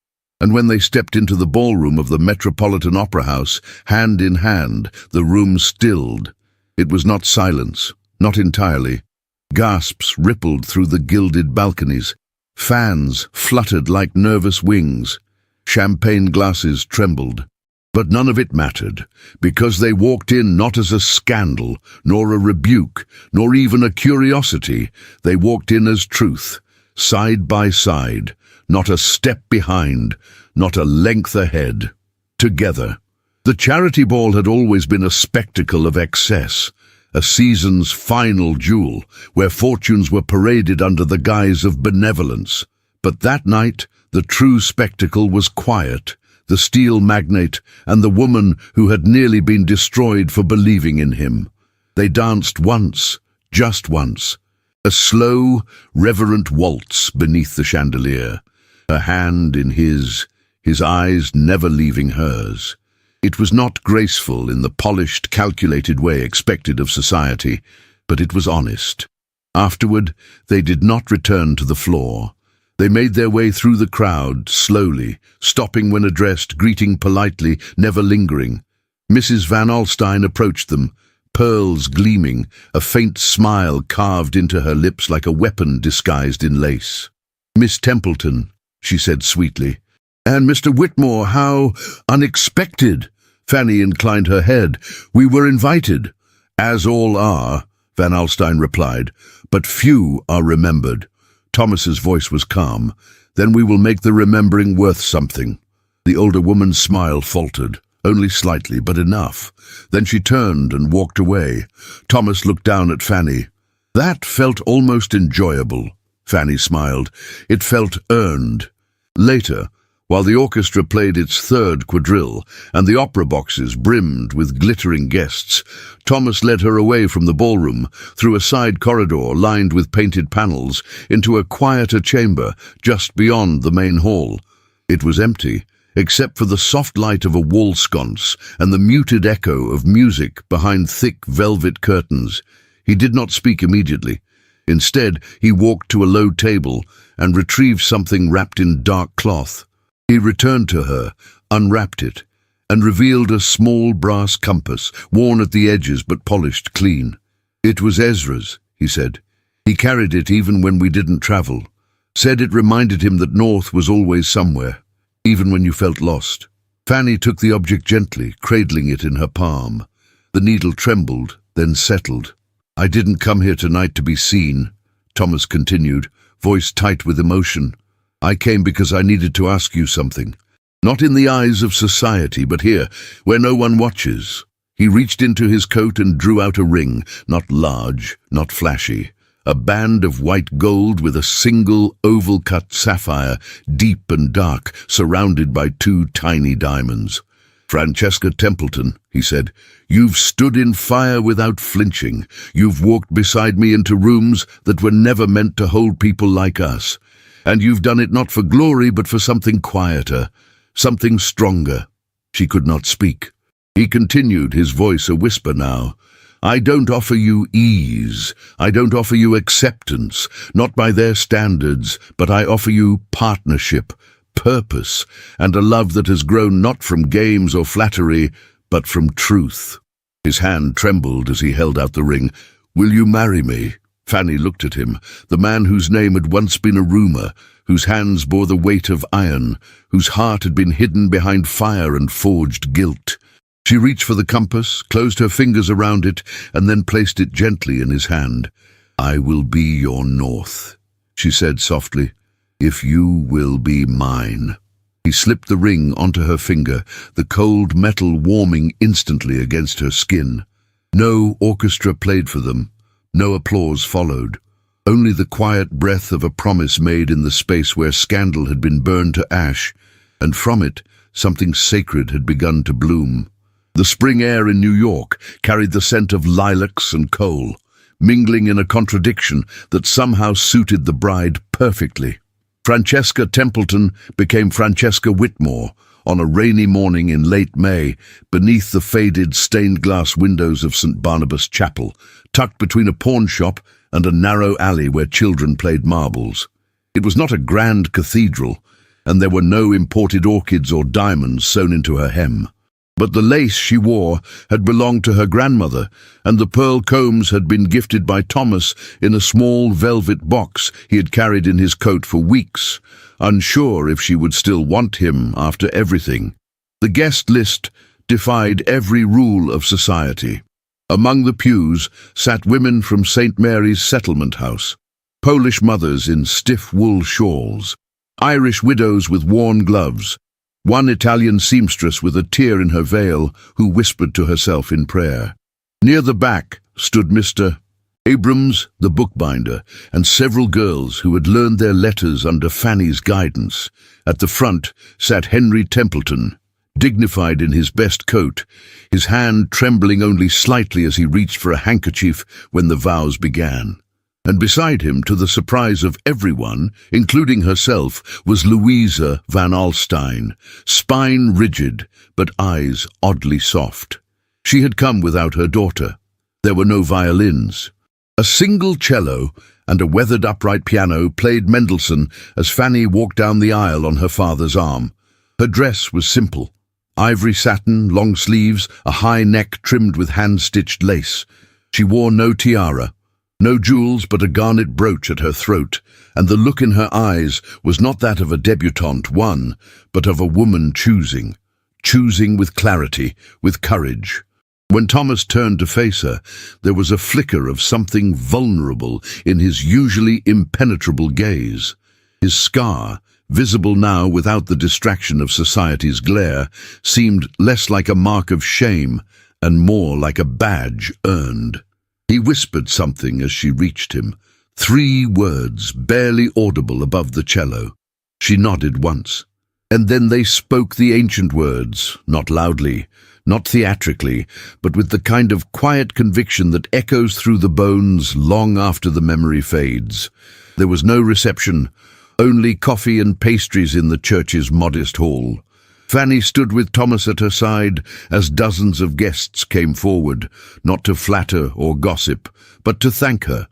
and when they stepped into the ballroom of the Metropolitan Opera House, hand in hand, the room stilled. It was not silence, not entirely. Gasps rippled through the gilded balconies. Fans fluttered like nervous wings. Champagne glasses trembled. But none of it mattered, because they walked in not as a scandal, nor a rebuke, nor even a curiosity. They walked in as truth, side by side, not a step behind, not a length ahead. Together. The charity ball had always been a spectacle of excess, a season's final jewel, where fortunes were paraded under the guise of benevolence. But that night, the true spectacle was quiet. The steel magnate and the woman who had nearly been destroyed for believing in him. They danced once, just once, a slow, reverent waltz beneath the chandelier, her hand in his eyes never leaving hers. It was not graceful in the polished, calculated way expected of society, but it was honest. Afterward, they did not return to the floor. They made their way through the crowd, slowly, stopping when addressed, greeting politely, never lingering. Mrs. Van Alstyne approached them, pearls gleaming, a faint smile carved into her lips like a weapon disguised in lace. "Miss Templeton," she said sweetly. "And Mr. Whitmore, how unexpected!" Fanny inclined her head. "We were invited." "As all are," Van Alstyne replied, "but few are remembered." Thomas's voice was calm. "Then we will make the remembering worth something." The older woman's smile faltered, only slightly, but enough. Then she turned and walked away. Thomas looked down at Fanny. "That felt almost enjoyable," Fanny smiled. "It felt earned." Later, while the orchestra played its third quadrille and the opera boxes brimmed with glittering guests, Thomas led her away from the ballroom, through a side corridor lined with painted panels, into a quieter chamber just beyond the main hall. It was empty, except for the soft light of a wall sconce and the muted echo of music behind thick velvet curtains. He did not speak immediately. Instead, he walked to a low table and retrieved something wrapped in dark cloth. He returned to her, unwrapped it, and revealed a small brass compass, worn at the edges but polished clean. "It was Ezra's," he said. "He carried it even when we didn't travel. Said it reminded him that north was always somewhere, even when you felt lost." Fanny took the object gently, cradling it in her palm. The needle trembled, then settled. "I didn't come here tonight to be seen," Thomas continued, voice tight with emotion. "I came because I needed to ask you something. Not in the eyes of society, but here, where no one watches." He reached into his coat and drew out a ring, not large, not flashy. A band of white gold with a single oval-cut sapphire, deep and dark, surrounded by two tiny diamonds. "Francesca Templeton," he said, "you've stood in fire without flinching. You've walked beside me into rooms that were never meant to hold people like us. And you've done it not for glory, but for something quieter, something stronger." She could not speak. He continued, his voice a whisper now. "I don't offer you ease. I don't offer you acceptance, not by their standards, but I offer you partnership, purpose, and a love that has grown not from games or flattery, but from truth." His hand trembled as he held out the ring. "Will you marry me?" Fanny looked at him, the man whose name had once been a rumor, whose hands bore the weight of iron, whose heart had been hidden behind fire and forged guilt. She reached for the compass, closed her fingers around it, and then placed it gently in his hand. "I will be your north," she said softly, "if you will be mine." He slipped the ring onto her finger, the cold metal warming instantly against her skin. No orchestra played for them. No applause followed. Only the quiet breath of a promise made in the space where scandal had been burned to ash, and from it something sacred had begun to bloom. The spring air in New York carried the scent of lilacs and coal, mingling in a contradiction that somehow suited the bride perfectly. Francesca Templeton became Francesca Whitmore on a rainy morning in late May, beneath the faded stained-glass windows of St. Barnabas Chapel, tucked between a pawn shop and a narrow alley where children played marbles. It was not a grand cathedral, and there were no imported orchids or diamonds sewn into her hem. But the lace she wore had belonged to her grandmother, and the pearl combs had been gifted by Thomas in a small velvet box he had carried in his coat for weeks, unsure if she would still want him after everything. The guest list defied every rule of society. Among the pews sat women from St. Mary's settlement house, Polish mothers in stiff wool shawls, Irish widows with worn gloves, one Italian seamstress with a tear in her veil who whispered to herself in prayer. Near the back stood Mr. Abrams, the bookbinder, and several girls who had learned their letters under Fanny's guidance. At the front sat Henry Templeton, dignified in his best coat, his hand trembling only slightly as he reached for a handkerchief when the vows began. And beside him, to the surprise of everyone, including herself, was Louisa Van Alstyne, spine rigid, but eyes oddly soft. She had come without her daughter. There were no violins. A single cello and a weathered upright piano played Mendelssohn as Fanny walked down the aisle on her father's arm. Her dress was simple. Ivory satin, long sleeves, a high neck trimmed with hand-stitched lace. She wore no tiara. No jewels but a garnet brooch at her throat, and the look in her eyes was not that of a debutante one, but of a woman choosing with clarity, with courage. When Thomas turned to face her, there was a flicker of something vulnerable in his usually impenetrable gaze. His scar, visible now without the distraction of society's glare, seemed less like a mark of shame and more like a badge earned. He whispered something as she reached him, 3 words barely audible above the cello. She nodded once, and then they spoke the ancient words, not loudly, not theatrically, but with the kind of quiet conviction that echoes through the bones long after the memory fades. There was no reception, only coffee and pastries in the church's modest hall. Fanny stood with Thomas at her side as dozens of guests came forward, not to flatter or gossip, but to thank her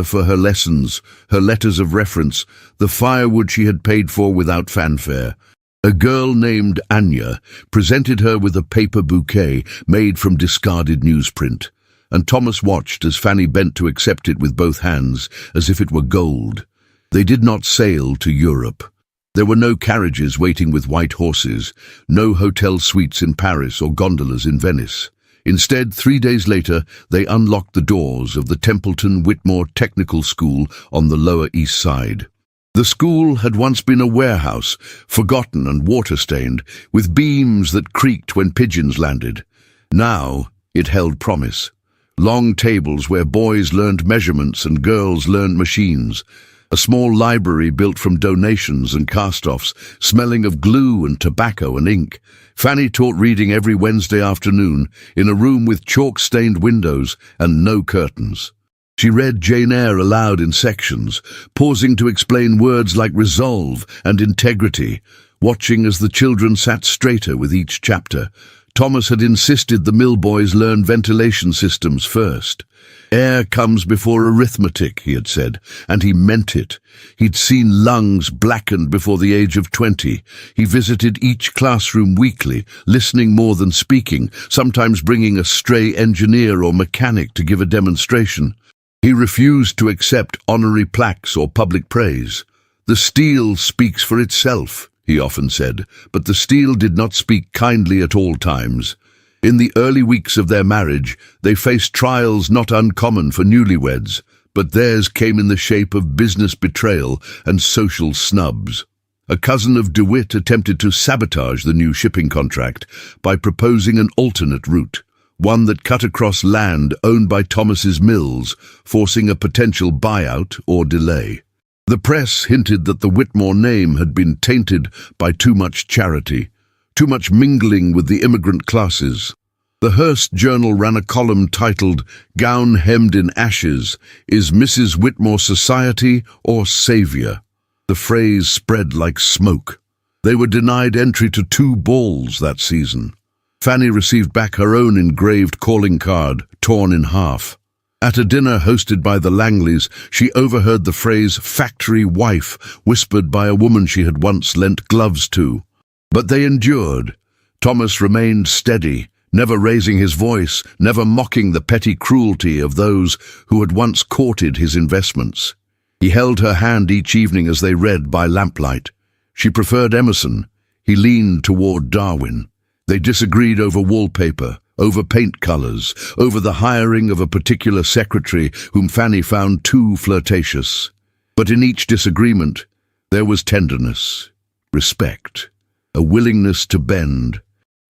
for her lessons, her letters of reference, the firewood she had paid for without fanfare. A girl named Anya presented her with a paper bouquet made from discarded newsprint, and Thomas watched as Fanny bent to accept it with both hands, as if it were gold. They did not sail to Europe. There were no carriages waiting with white horses, no hotel suites in Paris or gondolas in Venice. Instead, 3 days later, they unlocked the doors of the Templeton Whitmore Technical School on the Lower East Side. The school had once been a warehouse, forgotten and water-stained, with beams that creaked when pigeons landed. Now it held promise. Long tables where boys learned measurements and girls learned machines. A small library built from donations and cast-offs, smelling of glue and tobacco and ink. Fanny taught reading every Wednesday afternoon in a room with chalk-stained windows and no curtains. She read Jane Eyre aloud in sections, pausing to explain words like resolve and integrity, watching as the children sat straighter with each chapter. Thomas had insisted the mill boys learn ventilation systems first. Air comes before arithmetic, he had said, and he meant it. He'd seen lungs blackened before the age of 20. He visited each classroom weekly, listening more than speaking, sometimes bringing a stray engineer or mechanic to give a demonstration. He refused to accept honorary plaques or public praise. The steel speaks for itself, he often said, but the steel did not speak kindly at all times. In the early weeks of their marriage, they faced trials not uncommon for newlyweds, but theirs came in the shape of business betrayal and social snubs. A cousin of DeWitt attempted to sabotage the new shipping contract by proposing an alternate route, one that cut across land owned by Thomas's mills, forcing a potential buyout or delay. The press hinted that the Whitmore name had been tainted by too much charity, too much mingling with the immigrant classes. The Hearst Journal ran a column titled, "Gown Hemmed in Ashes, Is Mrs. Whitmore Society or Savior?" The phrase spread like smoke. They were denied entry to 2 balls that season. Fanny received back her own engraved calling card, torn in half. At a dinner hosted by the Langleys, she overheard the phrase "factory wife" whispered by a woman she had once lent gloves to. But they endured. Thomas remained steady, never raising his voice, never mocking the petty cruelty of those who had once courted his investments. He held her hand each evening as they read by lamplight. She preferred Emerson. He leaned toward Darwin. They disagreed over wallpaper, over paint colors, over the hiring of a particular secretary whom Fanny found too flirtatious. But in each disagreement, there was tenderness, respect, a willingness to bend.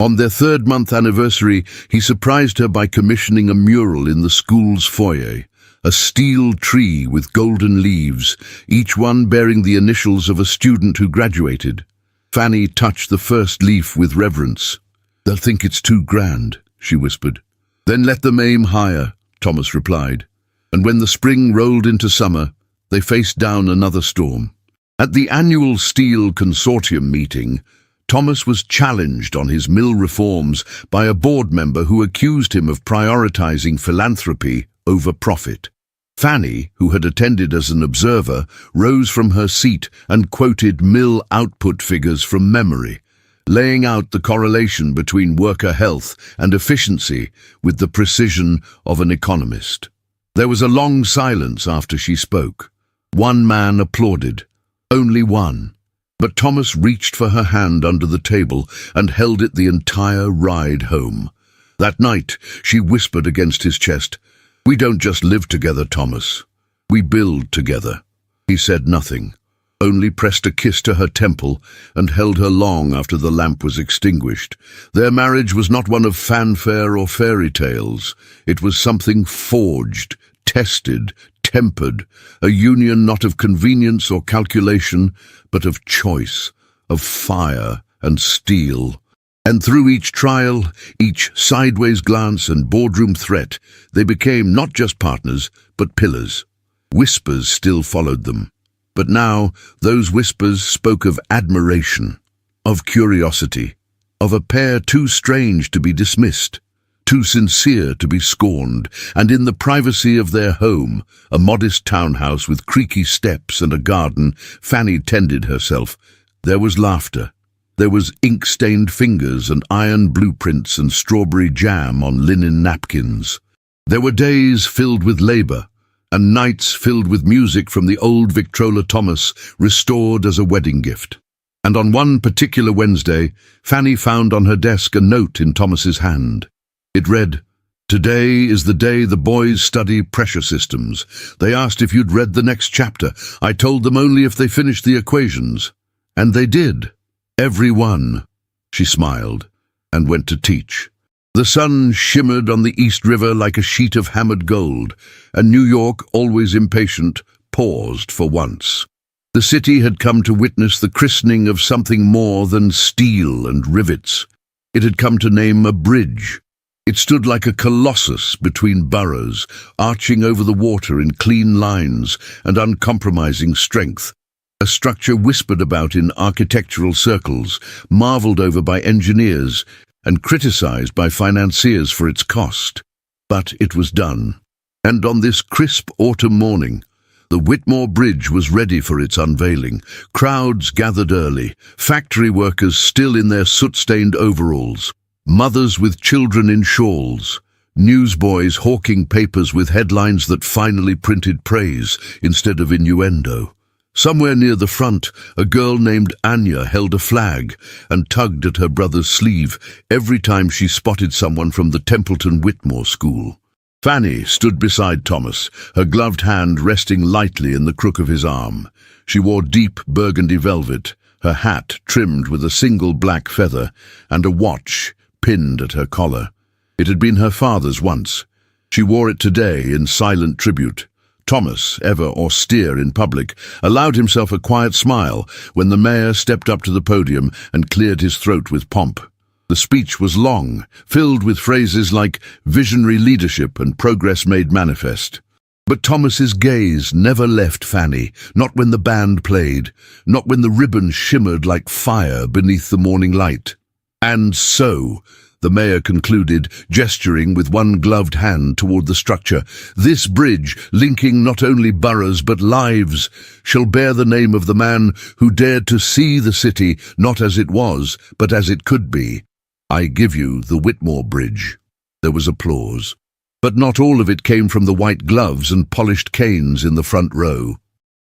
On their third-month anniversary, he surprised her by commissioning a mural in the school's foyer, a steel tree with golden leaves, each one bearing the initials of a student who graduated. Fanny touched the first leaf with reverence. "They'll think it's too grand," she whispered. "Then let them aim higher," Thomas replied. And when the spring rolled into summer, they faced down another storm. At the annual Steel Consortium meeting, Thomas was challenged on his mill reforms by a board member who accused him of prioritizing philanthropy over profit. Fanny, who had attended as an observer, rose from her seat and quoted mill output figures from memory, laying out the correlation between worker health and efficiency with the precision of an economist. There was a long silence after she spoke. One man applauded. Only one. But Thomas reached for her hand under the table and held it the entire ride home. That night, she whispered against his chest, "We don't just live together, Thomas. We build together." He said nothing, only pressed a kiss to her temple and held her long after the lamp was extinguished. Their marriage was not one of fanfare or fairy tales. It was something forged, tested, tempered, a union not of convenience or calculation, but of choice, of fire and steel. And through each trial, each sideways glance and boardroom threat, they became not just partners, but pillars. Whispers still followed them. But now, those whispers spoke of admiration, of curiosity, of a pair too strange to be dismissed, too sincere to be scorned, and in the privacy of their home, a modest townhouse with creaky steps and a garden, Fanny tended herself. There was laughter. There was ink-stained fingers and iron blueprints and strawberry jam on linen napkins. There were days filled with labor, and nights filled with music from the old Victrola Thomas, restored as a wedding gift. And on one particular Wednesday, Fanny found on her desk a note in Thomas's hand. It read, "Today is the day the boys study pressure systems. They asked if you'd read the next chapter. I told them only if they finished the equations. And they did. Every one." She smiled and went to teach. The sun shimmered on the East River like a sheet of hammered gold, and New York, always impatient, paused for once. The city had come to witness the christening of something more than steel and rivets. It had come to name a bridge. It stood like a colossus between boroughs, arching over the water in clean lines and uncompromising strength. A structure whispered about in architectural circles, marveled over by engineers, and criticized by financiers for its cost. But it was done. And on this crisp autumn morning, the Whitmore Bridge was ready for its unveiling. Crowds gathered early, factory workers still in their soot-stained overalls, mothers with children in shawls, newsboys hawking papers with headlines that finally printed praise instead of innuendo. Somewhere near the front, a girl named Anya held a flag and tugged at her brother's sleeve every time she spotted someone from the Templeton Whitmore School. Fanny stood beside Thomas, her gloved hand resting lightly in the crook of his arm. She wore deep burgundy velvet, her hat trimmed with a single black feather, and a watch pinned at her collar. It had been her father's once. She wore it today in silent tribute. Thomas, ever austere in public, allowed himself a quiet smile when the mayor stepped up to the podium and cleared his throat with pomp. The speech was long, filled with phrases like visionary leadership and progress made manifest. But Thomas's gaze never left Fanny, not when the band played, not when the ribbon shimmered like fire beneath the morning light. And so, the mayor concluded, gesturing with one gloved hand toward the structure. "This bridge, linking not only boroughs but lives, shall bear the name of the man who dared to see the city not as it was, but as it could be. I give you the Whitmore Bridge." There was applause, but not all of it came from the white gloves and polished canes in the front row.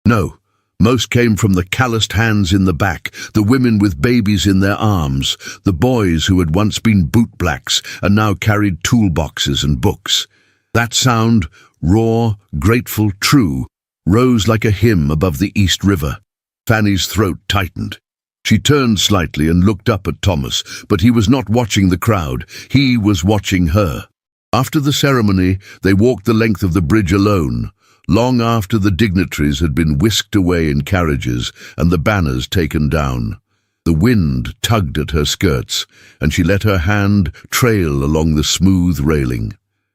No. Most came from the calloused hands in the back, the women with babies in their arms, the boys who had once been bootblacks and now carried toolboxes and books. That sound, raw, grateful, true, rose like a hymn above the East River. Fanny's throat tightened. She turned slightly and looked up at Thomas, but he was not watching the crowd. He was watching her. After the ceremony, they walked the length of the bridge alone, long after the dignitaries had been whisked away in carriages and the banners taken down. The wind tugged at her skirts, and she let her hand trail along the smooth railing.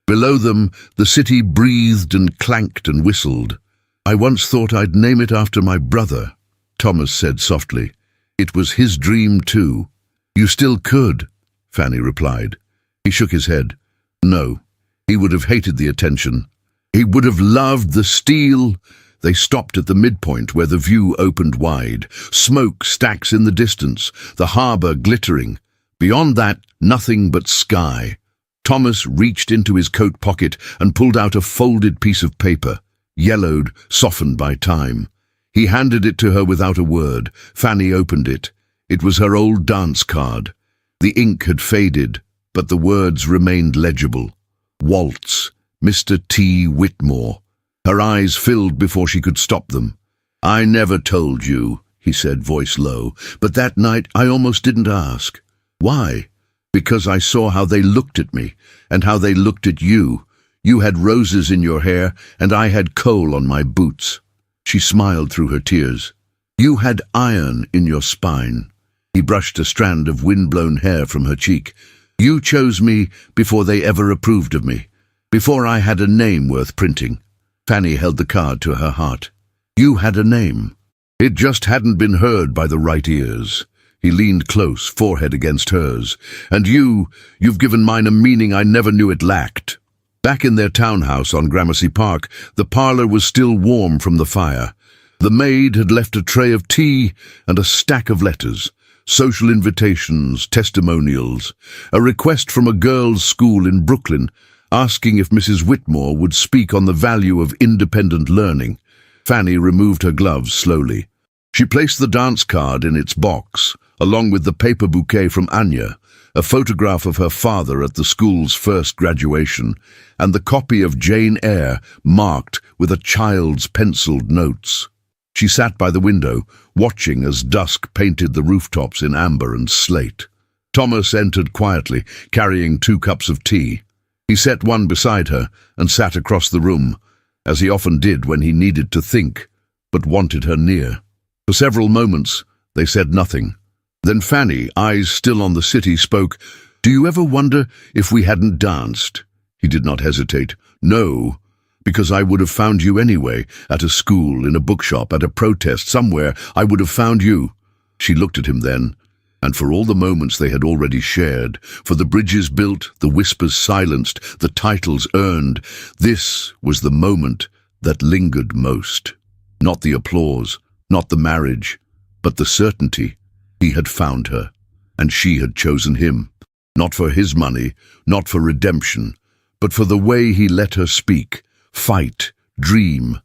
Below them, the city breathed and clanked and whistled. "I once thought I'd name it after my brother," Thomas said softly. "It was his dream too." "You still could," Fanny replied. He shook his head. No, he would have hated the attention. He would have loved the steel. They stopped at the midpoint where the view opened wide. Smoke stacks in the distance, the harbour glittering. Beyond that, nothing but sky. Thomas reached into his coat pocket and pulled out a folded piece of paper, yellowed, softened by time. He handed it to her without a word. Fanny opened it. It was her old dance card. The ink had faded, but the words remained legible. Waltz. Mr. T. Whitmore. Her eyes filled before she could stop them. "I never told you," he said, voice low, "but that night I almost didn't ask." "Why?" "Because I saw how they looked at me, and how they looked at you. You had roses in your hair, and I had coal on my boots." She smiled through her tears. "You had iron in your spine." He brushed a strand of wind-blown hair from her cheek. "You chose me before they ever approved of me. Before I had a name worth printing." Fanny held the card to her heart. "You had a name. It just hadn't been heard by the right ears." He leaned close, forehead against hers. "And you've given mine a meaning I never knew it lacked." Back in their townhouse on Gramercy Park, the parlour was still warm from the fire. The maid had left a tray of tea and a stack of letters. Social invitations, testimonials, a request from a girls' school in Brooklyn, asking if Mrs. Whitmore would speak on the value of independent learning. Fanny removed her gloves slowly. She placed the dance card in its box, along with the paper bouquet from Anya, a photograph of her father at the school's first graduation, and the copy of Jane Eyre marked with a child's penciled notes. She sat by the window, watching as dusk painted the rooftops in amber and slate. Thomas entered quietly, carrying 2 cups of tea. He set one beside her and sat across the room, as he often did when he needed to think, but wanted her near. For several moments, they said nothing. Then Fanny, eyes still on the city, spoke. "Do you ever wonder if we hadn't danced?" He did not hesitate. "No, because I would have found you anyway, at a school, in a bookshop, at a protest, somewhere. I would have found you." She looked at him then, and for all the moments they had already shared, for the bridges built, the whispers silenced, the titles earned, this was the moment that lingered most. Not the applause, not the marriage, but the certainty. He had found her, and she had chosen him. Not for his money, not for redemption, but for the way he let her speak, fight, dream,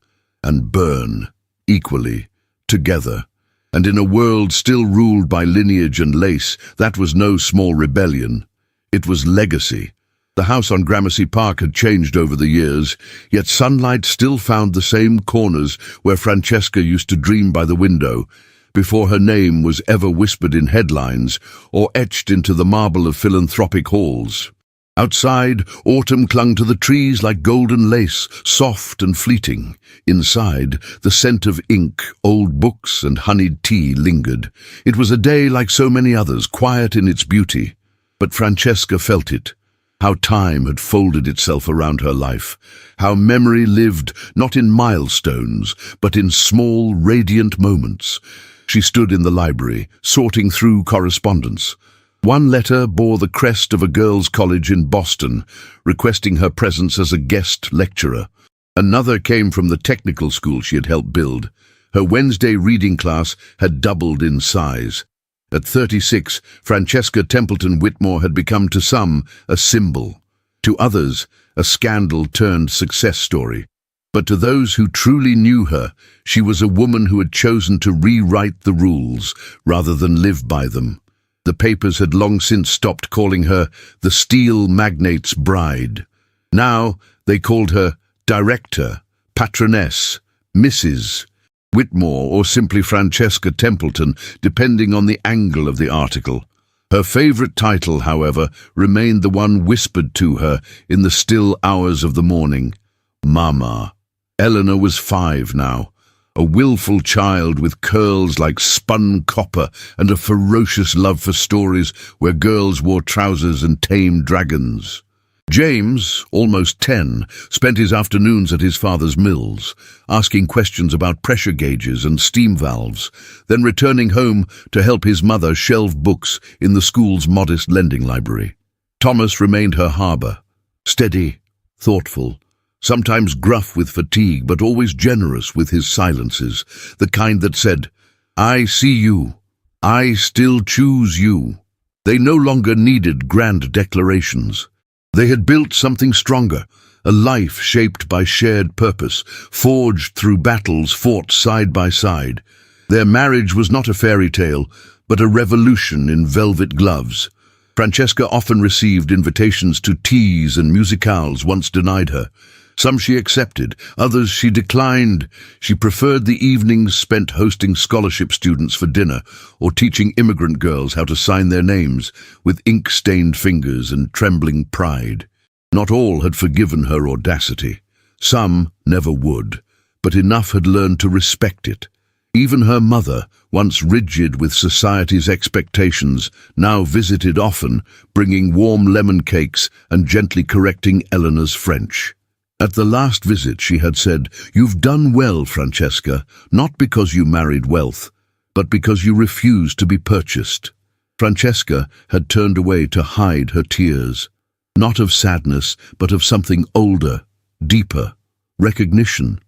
and burn, equally, together. And in a world still ruled by lineage and lace, that was no small rebellion. It was legacy. The house on Gramercy Park had changed over the years, yet sunlight still found the same corners where Francesca used to dream by the window, before her name was ever whispered in headlines or etched into the marble of philanthropic halls. Outside, autumn clung to the trees like golden lace, soft and fleeting. Inside, the scent of ink, old books, and honeyed tea lingered. It was a day like so many others, quiet in its beauty. But Francesca felt it. How time had folded itself around her life. How memory lived, not in milestones, but in small, radiant moments. She stood in the library, sorting through correspondence. One letter bore the crest of a girls' college in Boston, requesting her presence as a guest lecturer. Another came from the technical school she had helped build. Her Wednesday reading class had doubled in size. At 36, Francesca Templeton Whitmore had become to some a symbol, to others a scandal-turned success story. But to those who truly knew her, she was a woman who had chosen to rewrite the rules rather than live by them. The papers had long since stopped calling her the Steel Magnate's bride. Now they called her Director, Patroness, Mrs. Whitmore, or simply Francesca Templeton, depending on the angle of the article. Her favorite title, however, remained the one whispered to her in the still hours of the morning: Mama. Eleanor was 5 now, a willful child with curls like spun copper and a ferocious love for stories where girls wore trousers and tamed dragons. James, almost 10, spent his afternoons at his father's mills, asking questions about pressure gauges and steam valves, then returning home to help his mother shelve books in the school's modest lending library. Thomas remained her harbour, steady, thoughtful, sometimes gruff with fatigue, but always generous with his silences, the kind that said, "I see you. I still choose you." They no longer needed grand declarations. They had built something stronger, a life shaped by shared purpose, forged through battles fought side by side. Their marriage was not a fairy tale, but a revolution in velvet gloves. Francesca often received invitations to teas and musicales once denied her. Some she accepted, others she declined. She preferred the evenings spent hosting scholarship students for dinner or teaching immigrant girls how to sign their names with ink-stained fingers and trembling pride. Not all had forgiven her audacity. Some never would, but enough had learned to respect it. Even her mother, once rigid with society's expectations, now visited often, bringing warm lemon cakes and gently correcting Eleanor's French. At the last visit she had said, "You've done well, Francesca, not because you married wealth, but because you refused to be purchased." Francesca had turned away to hide her tears, not of sadness, but of something older, deeper, recognition,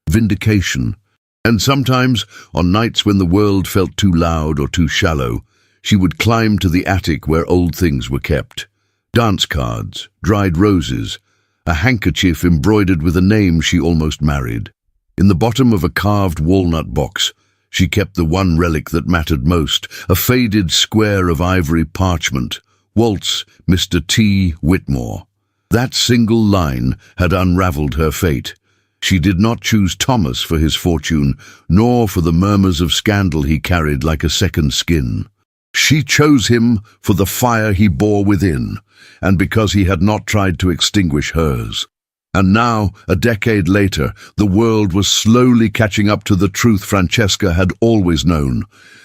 vindication. And sometimes, on nights when the world felt too loud or too shallow, she would climb to the attic where old things were kept. Dance cards, dried roses, a handkerchief embroidered with a name she almost married. In the bottom of a carved walnut box, she kept the one relic that mattered most, a faded square of ivory parchment. Waltz, Mr. T. Whitmore. That single line had unravelled her fate. She did not choose Thomas for his fortune, nor for the murmurs of scandal he carried like a second skin. She chose him for the fire he bore within, and because he had not tried to extinguish hers. And now, a decade later, the world was slowly catching up to the truth Francesca had always known,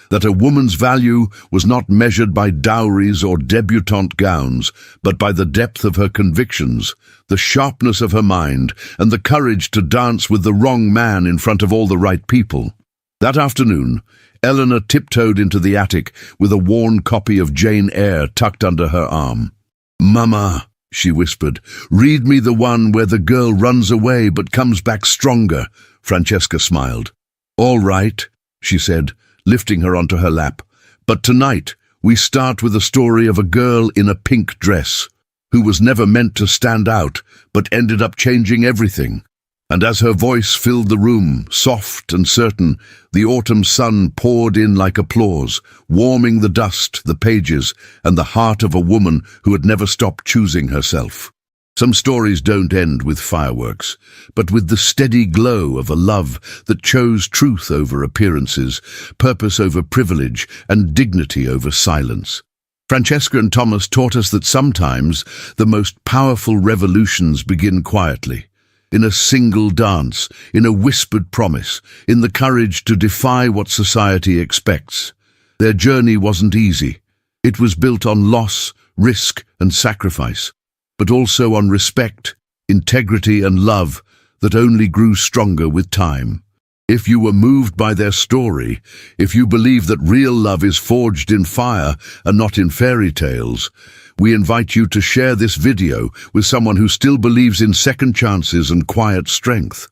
that a woman's value was not measured by dowries or debutante gowns, but by the depth of her convictions, the sharpness of her mind, and the courage to dance with the wrong man in front of all the right people. That afternoon, Eleanor tiptoed into the attic with a worn copy of Jane Eyre tucked under her arm. "Mama," she whispered, "read me the one where the girl runs away but comes back stronger." Francesca smiled. "All right," she said, lifting her onto her lap. "But tonight we start with a story of a girl in a pink dress who was never meant to stand out but ended up changing everything." And as her voice filled the room, soft and certain, the autumn sun poured in like applause, warming the dust, the pages, and the heart of a woman who had never stopped choosing herself. Some stories don't end with fireworks, but with the steady glow of a love that chose truth over appearances, purpose over privilege, and dignity over silence. Francesca and Thomas taught us that sometimes the most powerful revolutions begin quietly, in a single dance, in a whispered promise, in the courage to defy what society expects. Their journey wasn't easy. It was built on loss, risk, and sacrifice, but also on respect, integrity, and love that only grew stronger with time. If you were moved by their story, if you believe that real love is forged in fire and not in fairy tales, we invite you to share this video with someone who still believes in second chances and quiet strength.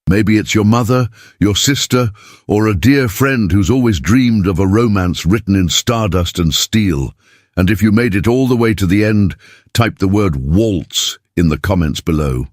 Maybe it's your mother, your sister, or a dear friend who's always dreamed of a romance written in stardust and steel. And if you made it all the way to the end, type the word waltz in the comments below.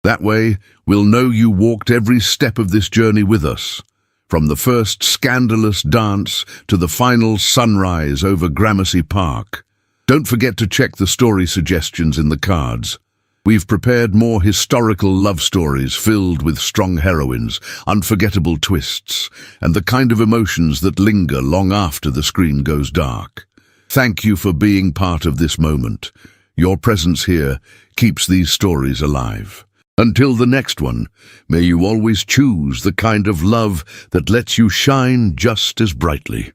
That way, we'll know you walked every step of this journey with us, from the first scandalous dance to the final sunrise over Gramercy Park. Don't forget to check the story suggestions in the cards. We've prepared more historical love stories filled with strong heroines, unforgettable twists, and the kind of emotions that linger long after the screen goes dark. Thank you for being part of this moment. Your presence here keeps these stories alive. Until the next one, may you always choose the kind of love that lets you shine just as brightly.